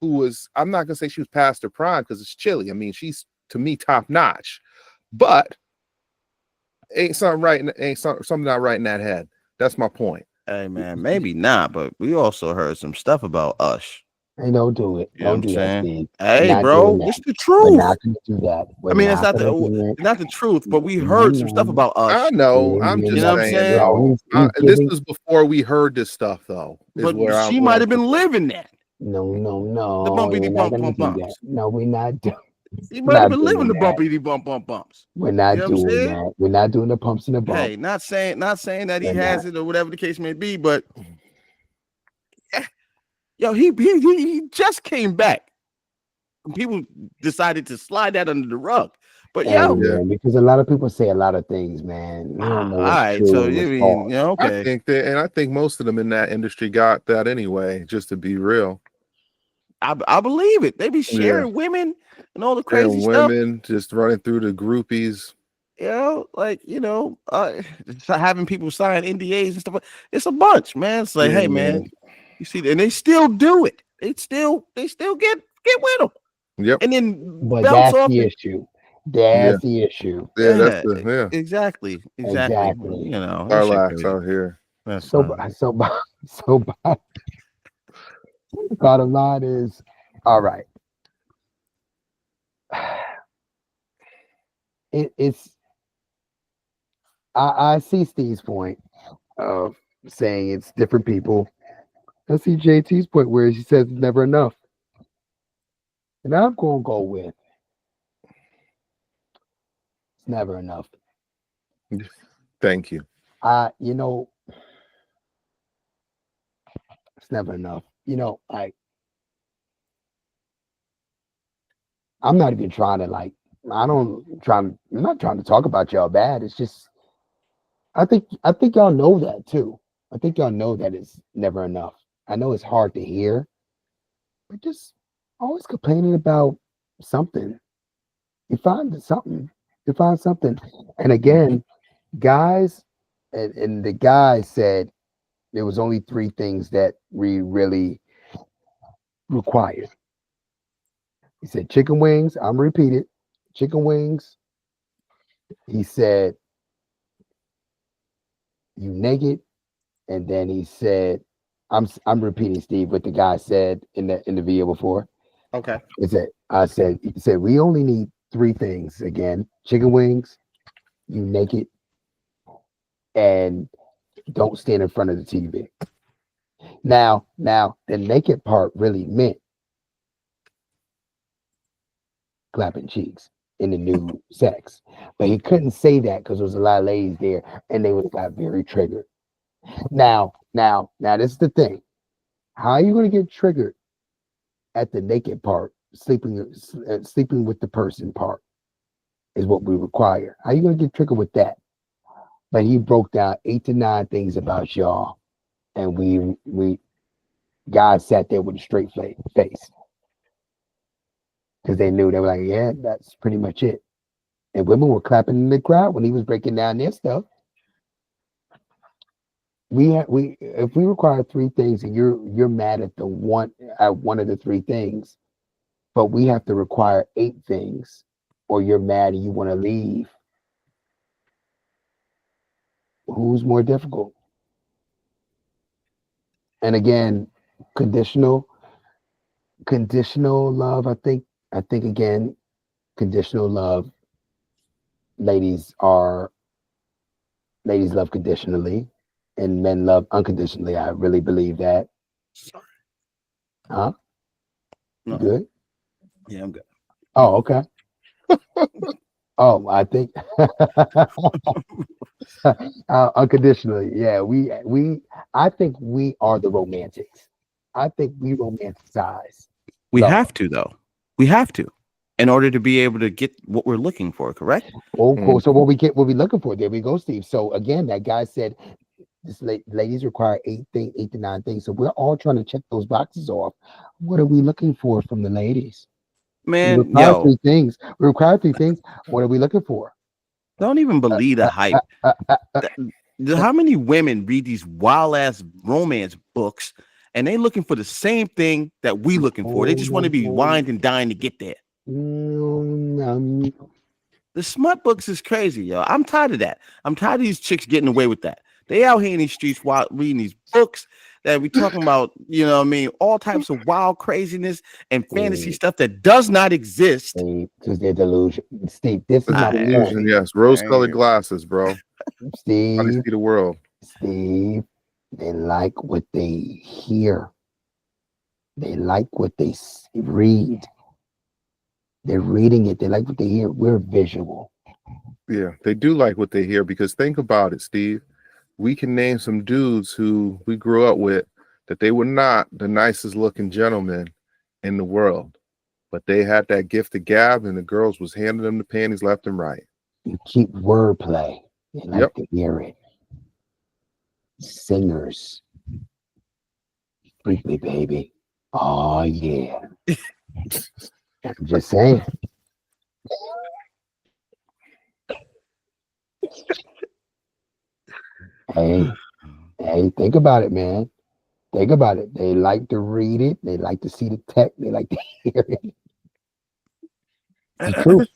who was, I'm not gonna say she was past her prime because it's Chili. I mean, she's to me top notch, but ain't something right, ain't something not right in that head. That's my point. Hey, man, maybe not, but we also heard some stuff about Ush. Hey, don't do it. You know what Don't I'm do that, saying? Steve. We're Hey, not doing bro, that. it's the We're truth. not going to do that. We're I mean, it's not not going to do not the truth, but we it. heard some stuff No, about I Ush. know. I'm we're You just know what not. I'm saying, saying? No, though. he's This giving. was before we heard this stuff, though. Is But where I'm. she Where might I'm. have been living that. No, no, The no. bumpity We're not bump going to bump do that. bumps. No, we're not. He We're might have not been doing living the that. bumpity bump bump bumps. We're You not know what I'm doing saying? that. We're not doing the pumps and the bump. Hey, not saying that he We're not. has it or whatever the case may be, but yo, he just came back. People decided to slide that under the rug. But Hey, yo, Yeah. man, because a lot of people say a lot of things, man. You don't know all what's right. true So and you what's mean, false. I okay. think that, and I think most of them in that industry got that anyway, just to be real. I believe it. They be Yeah. sharing women and all the crazy And stuff. women just running through the groupies. Like having people sign NDAs and stuff. It's a bunch, man. It's like, Yeah, hey, man, man. you see, and they still do it. they still get with them, Yep. and then But bounce that's off the it. issue. Yeah. That's the issue. Yeah. That's Yeah, the exactly, exactly. Exactly. You know, that shit Sarlacc crazy. out here. That's So, so bottom line is, all right. It's I see Steve's point of saying it's different people. I see JT's point where she says it's never enough, and I'm gonna go with it's never enough. Thank you. You know, it's never enough. You know, I'm not even trying to like. I'm not trying to talk about y'all bad. It's just I think y'all know that too. I think y'all know that it's never enough. I know it's hard to hear, but just always complaining about something. You find something. You find something. And again, guys, and the guy said there was only three things that we really required. He said chicken wings. I'm repeated. Chicken wings. He said you naked, and then he said, I'm repeating Steve what the guy said in the video before. okay. It said he said we only need three things again: chicken wings, you naked, and don't stand in front of the TV. Now the naked part really meant clapping cheeks in the new sex, but he couldn't say that because there was a lot of ladies there, and they would have got very triggered. Now, this is the thing. How are you going to get triggered at the naked part? Sleeping with the person part is what we require. How are you going to get triggered with that? But he broke down 8 to 9 things about y'all, and we guys sat there with a straight face because they knew they were like, yeah, that's pretty much it. And women were clapping in the crowd when he was breaking down their stuff. We if we require three things and you're mad at one of the three things, but we have to require 8 things, or you're mad and you want to leave. Who's more difficult? And again, conditional conditional love. I think again, conditional love. Ladies are ladies love conditionally, and men love unconditionally. I really believe that. Sorry. Huh? You No. good? Yeah, I'm good. Oh, okay. Oh, I think unconditionally. Yeah, I think we are the romantics. I think we romanticize We love. have to though. We have to in order to be able to get what we're looking for. Correct. Oh, cool. Mm. So what we looking for? There we go, Steve. So again, that guy said ladies require 8 to 9 things. So we're all trying to check those boxes off. What are we looking for from the ladies? We Man, require yo, three things. We require three things. What are we looking for? don't even believe the Uh, hype. uh, uh, uh, uh, Th- How many women read these wild ass romance books and they looking for the same thing that we looking for? They no, just want to no, be no, wined and dying to get there. no, The smut books is crazy, yo. I'm tired of that. I'm tired of these chicks getting away with that. They out here in these streets while reading these books that we talking about, you know what I mean? All types of wild craziness and fantasy Steve, stuff that does not exist. Steve, because they're delusion. Steve, this is It's my I, point. delusion, yes. Rose-colored I, glasses, bro. How do you Steve, see the world? Steve, they like what they hear. They like what they read. They're reading it. They like what they hear. We're visual. Yeah, they do like what they hear because think about it, Steve. We can name some dudes who we grew up with that they were not the nicest looking gentlemen in the world, but they had that gift of gab, and the girls was handing them the panties left and right. You keep wordplay. They Yep. like to hear it. Singers, freak me, baby. Oh yeah. I'm just saying. Hey, hey, think about it, man. Think about it. They like to read it. They like to see the text. They like to hear it. It's the truth.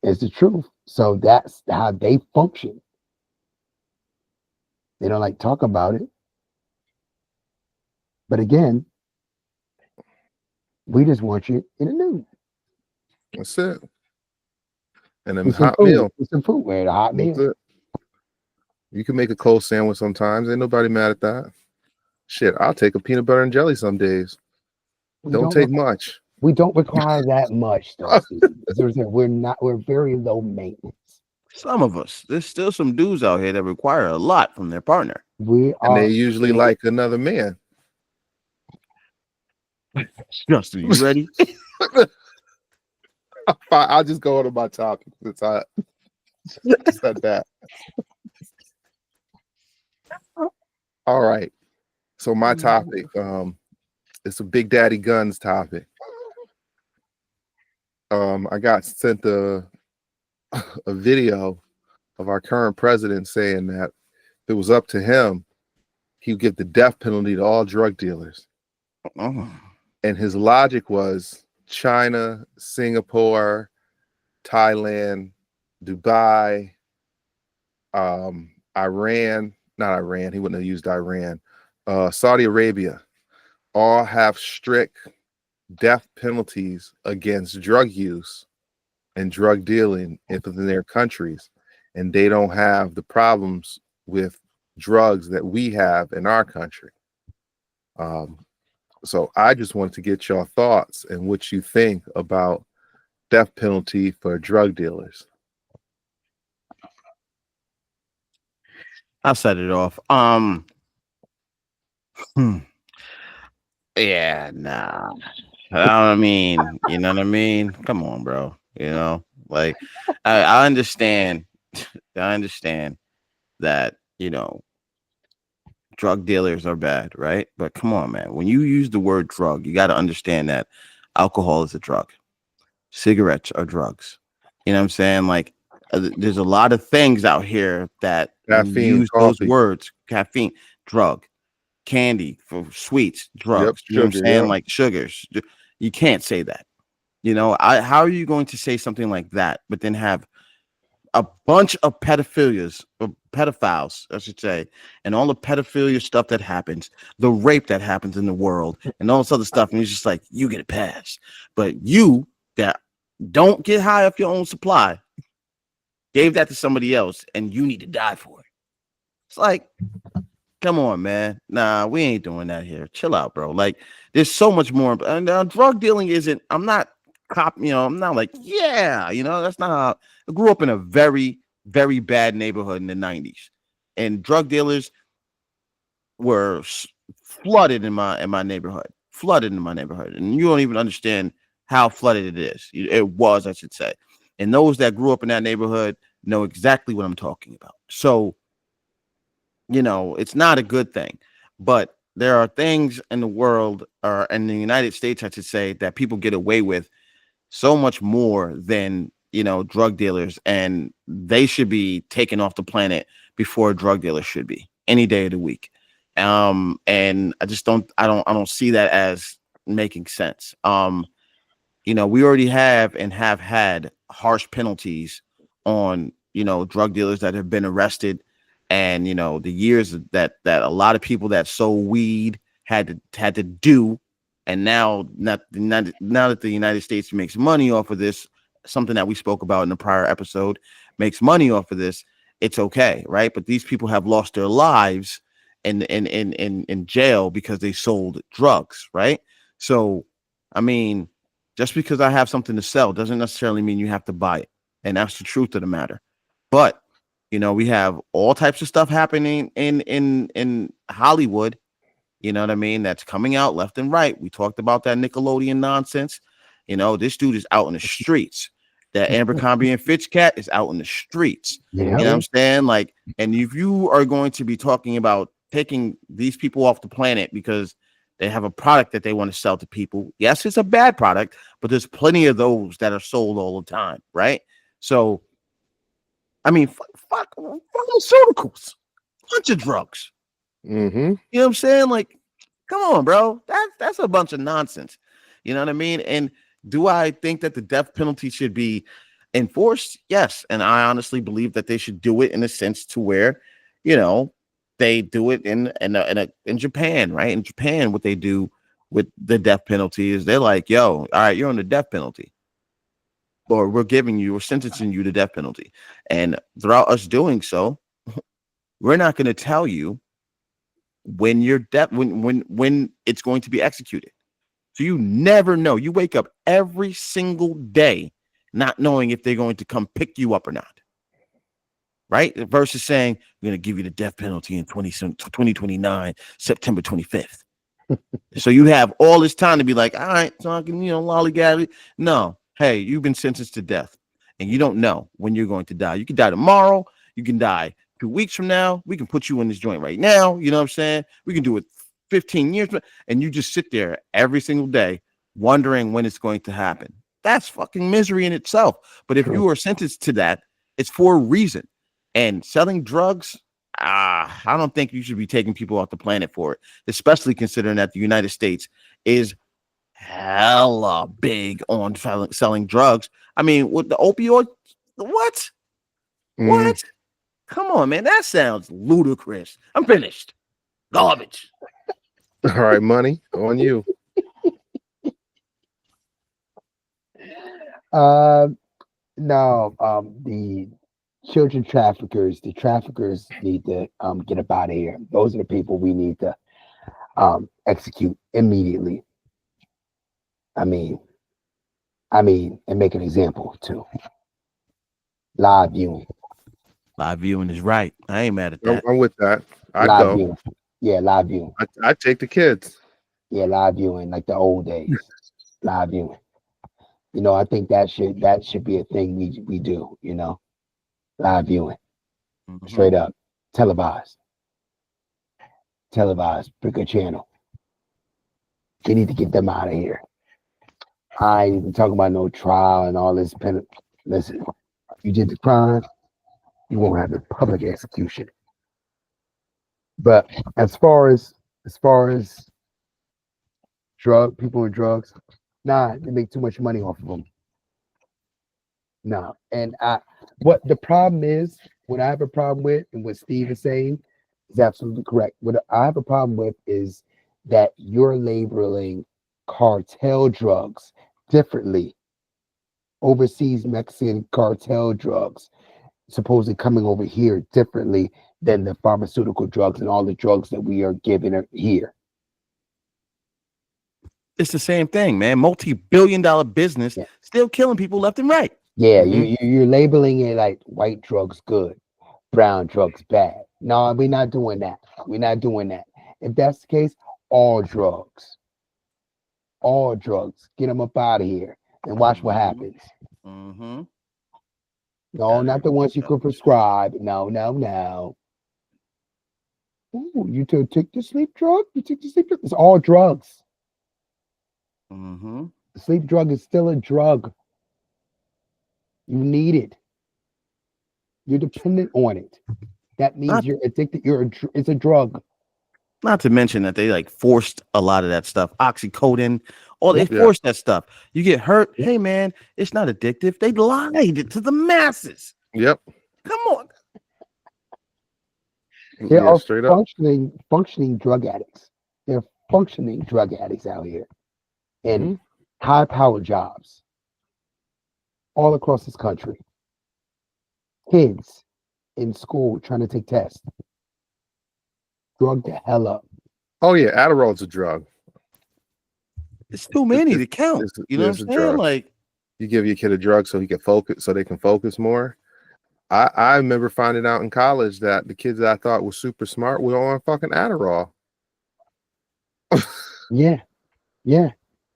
It's the truth. So that's how they function. They don't like talk about it. But again, we just want you in the news. That's it. And then With some hot food. meal. With some food. We're a hot That's meal. it. You can make a cold sandwich sometimes. Ain't nobody mad at that. Shit, I'll take a peanut butter and jelly some days. We Don't don't take require much. we don't require that much though, Steve. Seriously, we're very low maintenance. Some of us, there's still some dudes out here that require a lot from their partner. We And are they usually very like another man. Justin, you ready? I'll just go on to my topic since I said that. All right. So my topic, it's a Big Daddy Guns topic. I got sent a video of our current president saying that if it was up to him, he would give the death penalty to all drug dealers. Oh. And his logic was China, Singapore, Thailand, Dubai, Iran, not Iran, he wouldn't have used Iran, Saudi Arabia, all have strict death penalties against drug use and drug dealing within their countries. And they don't have the problems with drugs that we have in our country. So I just wanted to get your thoughts and what you think about death penalty for drug dealers. I'll set it off. Hmm. Yeah, nah. I mean, you know what I mean? Come on, bro. You know, like I understand. I understand that, drug dealers are bad, right? But come on, man. When you use the word drug, you got to understand that alcohol is a drug. Cigarettes are drugs. You know what I'm saying? Like, there's a lot of things out here that when you Caffeine, use those coffee, words, caffeine, drug, candy for sweets, yep, drugs. You know what I'm sugar, saying? yep. Like sugars. You can't say that. How are you going to say something like that, but then have a bunch of pedophiles, I should say, and all the pedophilia stuff that happens, the rape that happens in the world, and all this other stuff, and it's just like you get a pass, but you that don't get high off your own supply gave that to somebody else, and you need to die for it. It's like, come on, man. Nah, we ain't doing that here. Chill out, bro. Like, there's so much more. And drug dealing isn't. I'm not cop. I'm not like, yeah. That's not how. I grew up in a very, very bad neighborhood in the '90s, and drug dealers were flooded in my neighborhood. Flooded in my neighborhood, and you don't even understand how flooded it is. It was, I should say. And those that grew up in that neighborhood know exactly what I'm talking about. So it's not a good thing, but there are things in the world or in the United States, I should say, that people get away with so much more than, drug dealers, and they should be taken off the planet before a drug dealer should be any day of the week. And I don't see that as making sense. We already have and have had harsh penalties on, drug dealers that have been arrested, and the years that a lot of people that sold weed had to do, and now that the United States makes money off of this, something that we spoke about in the prior episode, makes money off of this, it's okay, right? But these people have lost their lives in jail because they sold drugs, right? So, I mean, just because I have something to sell doesn't necessarily mean you have to buy it. And that's the truth of the matter. But, we have all types of stuff happening in Hollywood, you know what I mean? That's coming out left and right. We talked about that Nickelodeon nonsense. This dude is out in the streets. That Abercrombie and Fitch cat is out in the streets. yeah. You know what I'm saying? Like, and if you are going to be talking about taking these people off the planet because they have a product that they want to sell to people, yes, it's a bad product, but there's plenty of those that are sold all the time, right? So, I mean, fuck pharmaceuticals, bunch of drugs. Mm-hmm. You know what I'm saying? Like, Come on, bro. That's a bunch of nonsense. You know what I mean? And do I think that the death penalty should be enforced? Yes. And I honestly believe that they should do it in a sense to where, you know, they do it in Japan, right? In Japan, what they do with the death penalty is they're like, yo, all right, you're on the death penalty. Or we're sentencing you to death penalty. And throughout us doing so, we're not going to tell you when you're when it's going to be executed. So you never know. You wake up every single day not knowing if they're going to come pick you up or not. Right? Versus saying, we're going to give you the death penalty in 2029, September 25th. So you have all this time to be like, all right, so I can, lollygag it. No. Hey, you've been sentenced to death and you don't know when you're going to die. You can die tomorrow. You can die 2 weeks from now. We can put you in this joint right now. You know what I'm saying? We can do it 15 years. And you just sit there every single day wondering when it's going to happen. That's fucking misery in itself. But if True. you are sentenced to that, it's for a reason. And selling drugs, I don't think you should be taking people off the planet for it, especially considering that the United States is hella big on selling drugs. I mean, with the opioid, what? Mm. What? Come on, man. That sounds ludicrous. I'm finished. Garbage. All right, money on you. No, the the traffickers need to get up out of here. Those are the people we need to execute immediately. I mean, and make an example too. Live viewing, Live viewing is right. I ain't mad at I'm, that. I'm with that. I'd live go. viewing. Yeah, live viewing. I'd take the kids. Yeah, live viewing like the old days. Live viewing. I think that should be a thing we do. Live viewing, Mhm. straight up, televised, pick a channel. You need to get them out of here. I ain't even talking about no trial and all this. Listen, you did the crime, you won't have the public execution. But as far as people with drugs, nah, they make too much money off of them. Nah, and what the problem is, what I have a problem with, and what Steve is saying is absolutely correct. What I have a problem with is that you're labeling cartel drugs differently. Overseas Mexican cartel drugs supposedly coming over here differently than the pharmaceutical drugs and all the drugs that we are giving here. It's the same thing, man. Multi-billion-dollar business Yeah, still killing people left and right. yeah, Hmm. you're labeling it like white drugs good, brown drugs bad. No, we're not doing that. We're not doing that. If that's the case, all drugs, get them up out of here and watch what Mhm. happens. Mhm. No, Got it. not the ones you Got could prescribe. No, no, no. Ooh, you took the sleep drug? You took the sleep drug? It's all drugs. Mhm. The sleep drug is still a drug. You need it. You're dependent on it. That means Not you're addicted. It's a drug. not to mention that they like forced a lot of that stuff, oxycodone, or they Yep. Yeah. forced that stuff. You get hurt. Yep. Hey man, it's not addictive. They lied it to the masses. Yep. Come on. There Yeah. are Straight up. functioning drug addicts. There are functioning drug addicts out here in Hmm. high power jobs all across this country. Kids in school trying to take tests, drug the hell up. Oh yeah, Adderall's a drug. It's too It, many it, to count. You know what I'm it's a saying? drug. Like, You give your kid a drug so he can focus, so they can focus more. I remember finding out in college that the kids that I thought were super smart were on fucking Adderall. Yeah, yeah.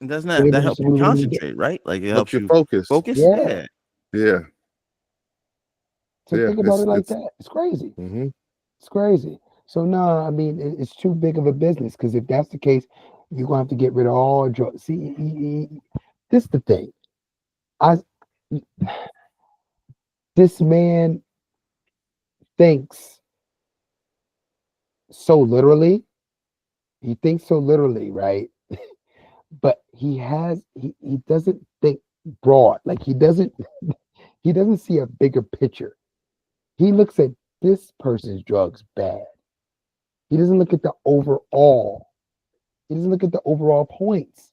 doesn't What are that you help you what are you do? concentrate, right? Like it Helps helps you you focus. focus. Yeah. Yeah. Yeah. So Yeah. think about it like that. It's crazy. Hmm. It's crazy. So no, I mean it's too big of a business because if that's the case, you're gonna have to get rid of all drugs. See, this is the thing. I This man thinks so literally He thinks so literally, right? But he doesn't think broad. Like he doesn't see a bigger picture. He looks at this person's drugs bad. He doesn't look at the overall. He doesn't look at the overall points.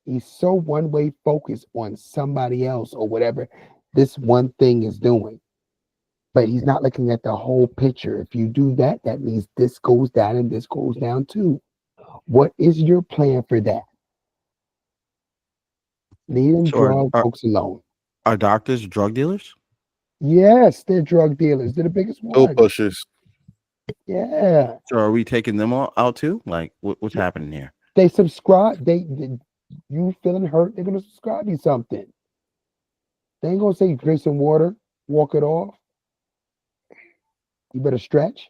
He's so one way focused on somebody else or whatever this one thing is doing. But he's not looking at the whole picture. If you do that, that means this goes down and this goes down too. What is your plan for that? Leave them So drug folks alone. are doctors drug dealers? Yes, they're drug dealers. They're the biggest Pill ones. pushers. Yeah. So are we taking them all out too? Like what's happening here? They subscribe. You feeling hurt, they're gonna subscribe you something. They ain't gonna say drink some water, walk it off. You better stretch.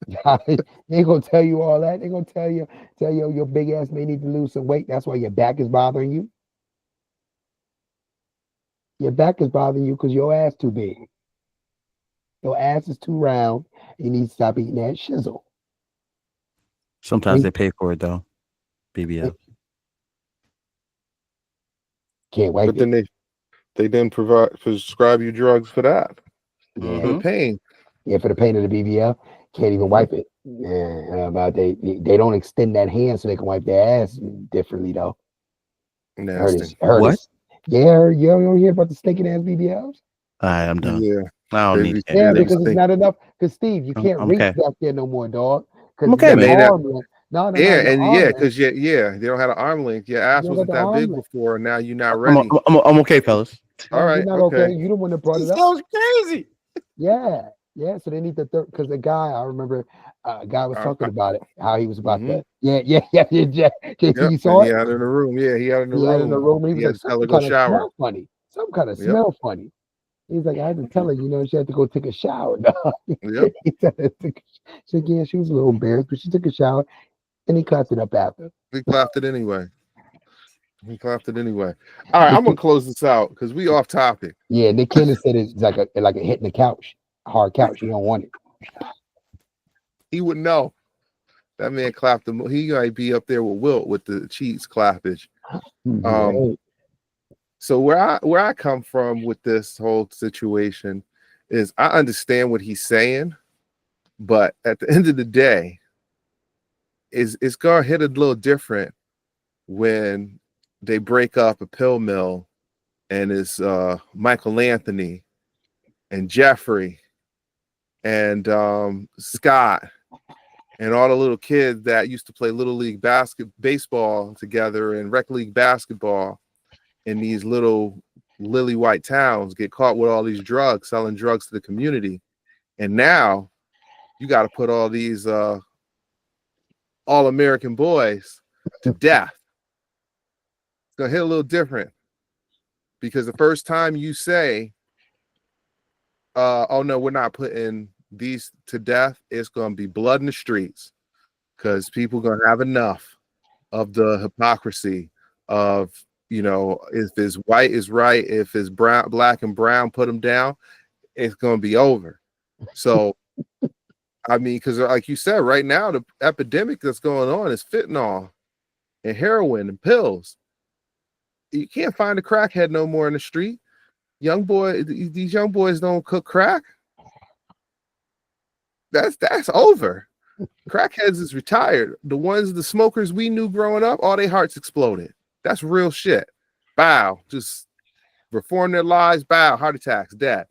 They ain't gonna tell you all that. They're gonna tell you your big ass may need to lose some weight. That's why your back is bothering you. Your back is bothering you because your ass too big. Your ass is too round. You need to stop eating that shizzle. Sometimes they pay for it though. BBL. Can't wipe But then it. they then prescribe you drugs for that. Yeah. For the pain. Yeah, for the pain of the BBL, can't even wipe it. Yeah, about they don't extend that hand so they can wipe their ass differently though. Nasty. What? Yeah, you don't hear about the stinking ass BBLs? All right, I'm done. Yeah. I don't They need be- it. Yeah, they because it's stink. not enough. Because Steve, you can't I'm reach okay. back there no more, dog. I'm Because okay, your man. Made arm length. No, Yeah, your and arm length. because they don't have an arm length. Your ass You don't got wasn't the that arm big length. before, and now you're not I'm, ready. I'm okay, fellas. All No, you're right, not okay. okay. You the one that brought He it up. sounds crazy. Yeah, yeah. So they need the third because the guy I remember, a guy was talking about it, how he was about Mm-hmm. to. Yeah. JT, Yep. you And saw he it. out in the room. Yeah, he out in the He had in the room. room. And he He was had like, to tell her something go kind of shower. smell funny. Some kind of Yep. smell funny. He's like, I had to tell her, she had to go take a shower. dog." Yep. He said, she said, yeah, she was a little embarrassed, but she took a shower and he clapped it up after. He clapped it anyway. All right, I'm gonna close this out because we off topic. Yeah, Nick Cannon said it's like a hit in the couch, a hard couch. You don't want it. He wouldn't know. That man clapped him. He might be up there with Wilt with the cheese clappage. Right. So where I come from with this whole situation is I understand what he's saying, but at the end of the day, it's gonna hit a little different when they break up a pill mill and it's Michael Anthony and Jeffrey and Scott and all the little kids that used to play little league baseball together and rec league basketball in these little lily white towns get caught with all these drugs, selling drugs to the community. And now you got to put all these all-American boys to death. It's going to hit a little different because the first time you say, oh no, we're not putting these to death, it's going to be blood in the streets because people are going to have enough of the hypocrisy of, if it's white is right, if it's brown, black and brown, put them down, it's going to be over. So, I mean, because like you said, right now, the epidemic that's going on is fentanyl and heroin and pills. You can't find a crackhead no more in the street. These young boys don't cook crack. That's over. Crackheads is retired. The smokers we knew growing up, all their hearts exploded. That's real shit. Bow, just reform their lives. Bow, heart attacks, dead.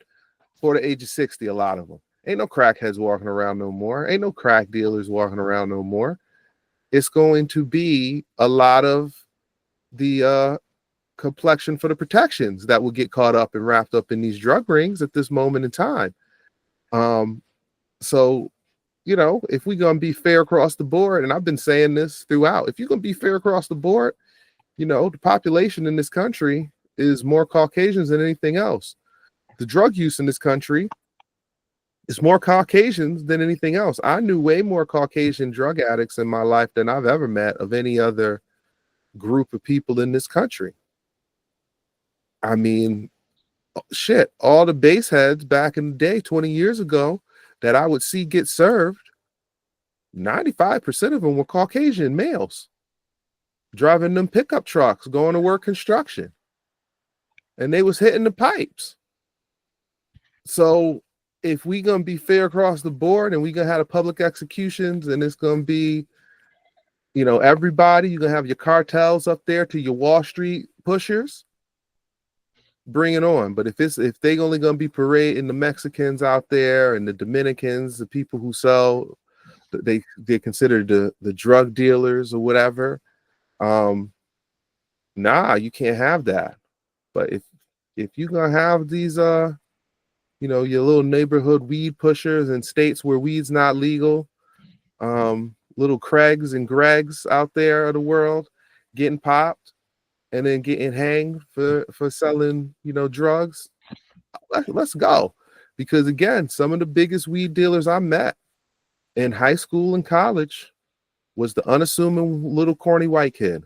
Before the age of 60, a lot of them. Ain't no crackheads walking around no more. Ain't no crack dealers walking around no more. It's going to be a lot of the complexion for the protections that will get caught up and wrapped up in these drug rings at this moment in time. So, if we're going to be fair across the board, and I've been saying this throughout, if you're going to be fair across the board, the population in this country is more Caucasians than anything else. The drug use in this country is more Caucasians than anything else. I knew way more Caucasian drug addicts in my life than I've ever met of any other group of people in this country. I mean, shit, all the base heads back in the day, 20 years ago, that I would see get served, 95% of them were Caucasian males driving them pickup trucks, going to work construction, and they was hitting the pipes. So if we gonna be fair across the board and we gonna have the public executions and it's gonna be, everybody, you're gonna have your cartels up there to your Wall Street pushers, bring it on. But if they only gonna be parading the Mexicans out there and the Dominicans, the people who sell, they consider the drug dealers or whatever, nah, you can't have that. But if you're gonna have these your little neighborhood weed pushers in states where weed's not legal, little Craigs and Gregs out there of the world getting popped and then getting hanged for selling, drugs, let's go. Because again, some of the biggest weed dealers I met in high school and college was the unassuming little corny white kid.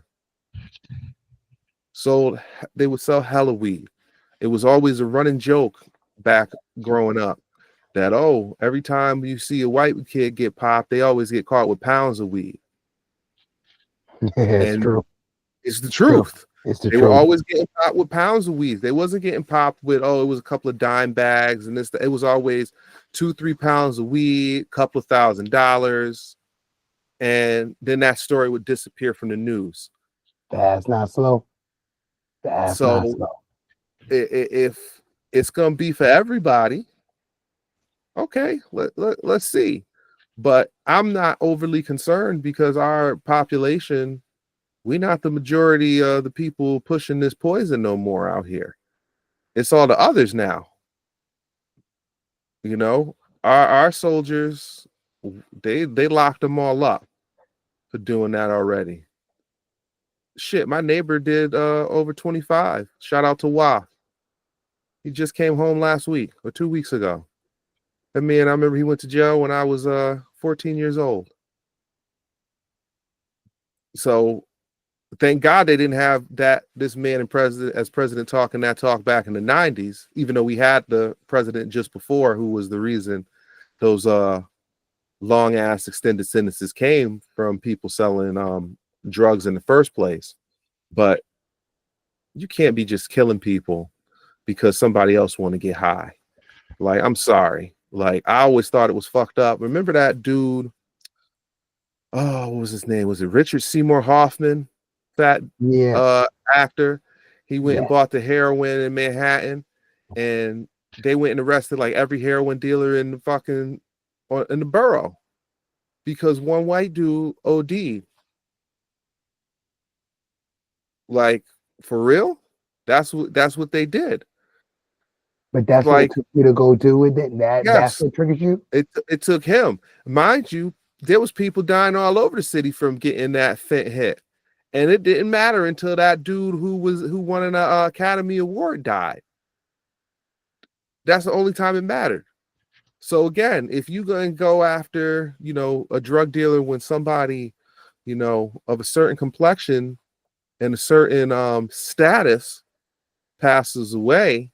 So they would sell hella weed. It was always a running joke back growing up that, every time you see a white kid get popped, they always get caught with pounds of weed. It's true. It's the truth. It's the They truth. were always getting popped with pounds of weed. They wasn't getting popped with, it was a couple of dime bags and this. It was always 2-3 pounds of weed, couple of $1,000, and then that story would disappear from the news. That's not slow. That's not slow. If it's gonna be for everybody, okay, let's see. But I'm not overly concerned because our population, we're not the majority of the people pushing this poison no more out here. It's all the others now. Our soldiers, they locked them all up for doing that already. Shit, my neighbor did over 25. Shout out to Wah. He just came home last week or 2 weeks ago. I remember he went to jail when I was 14 years old. So thank God they didn't have this man as president talking that talk back in the 90s, even though we had the president just before who was the reason those long ass extended sentences came from people selling drugs in the first place. But you can't be just killing people because somebody else want to get high. Like, I'm sorry. Like, I always thought it was fucked up. Remember that dude? Oh, what was his name? Was it Richard Seymour Hoffman? That actor. He went and bought the heroin in Manhattan, and they went and arrested like every heroin dealer in the borough because one white dude OD'd. Like, for real? That's what they did. But that's what it took you to go do with it. That's what triggers you. It took him, mind you. There was people dying all over the city from getting that fent hit, and it didn't matter until that dude who won an Academy Award died. That's the only time it mattered. So again, if you're going to go after a drug dealer when somebody of a certain complexion and a certain status passes away,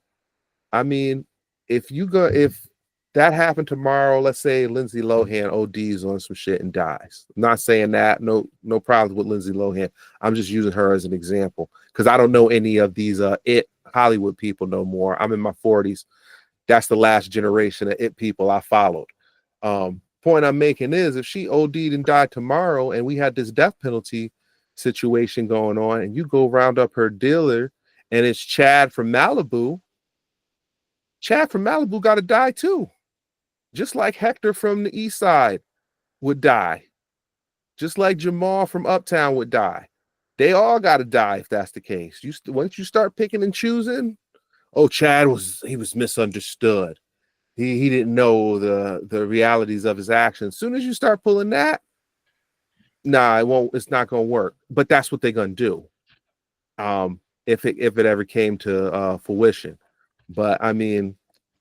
if that happened tomorrow, let's say Lindsay Lohan ODs on some shit and dies. I'm not saying that. No problems with Lindsay Lohan. I'm just using her as an example because I don't know any of these Hollywood people no more. I'm in my 40s. That's the last generation of it people I followed. Point I'm making is if she OD'd and died tomorrow and we had this death penalty situation going on and you go round up her dealer and it's Chad from Malibu got to die too. Just like Hector from the East Side would die. Just like Jamal from Uptown would die. They all got to die if that's the case. Once you start picking and choosing, Chad was misunderstood. He didn't know the realities of his actions. As soon as you start pulling that, nah, it's not gonna work. But that's what they're gonna do. If it ever came to fruition. But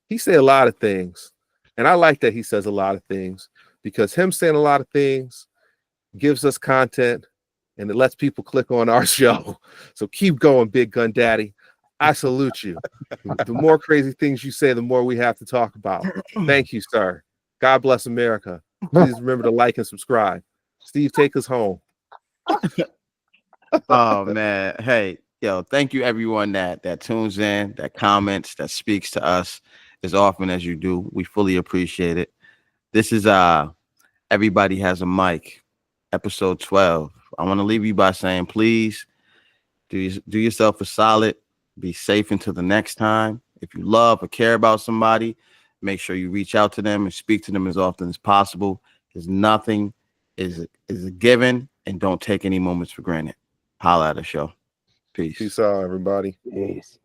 he said a lot of things. And I like that he says a lot of things because him saying a lot of things gives us content and it lets people click on our show. So keep going, Big Gun Daddy. I salute you. The more crazy things you say, the more we have to talk about. Thank you, sir. God bless America. Please remember to like and subscribe. Steve, take us home. Oh man, hey, yo, thank you everyone that tunes in, that comments, that speaks to us as often as you do. We fully appreciate it. This is Everybody Has a Mic, episode 12. I want to leave you by saying, please do yourself a solid. Be safe until the next time. If you love or care about somebody, make sure you reach out to them and speak to them as often as possible. Because nothing is a given, and don't take any moments for granted. Holla at us, show. Peace. Peace out, everybody. Peace.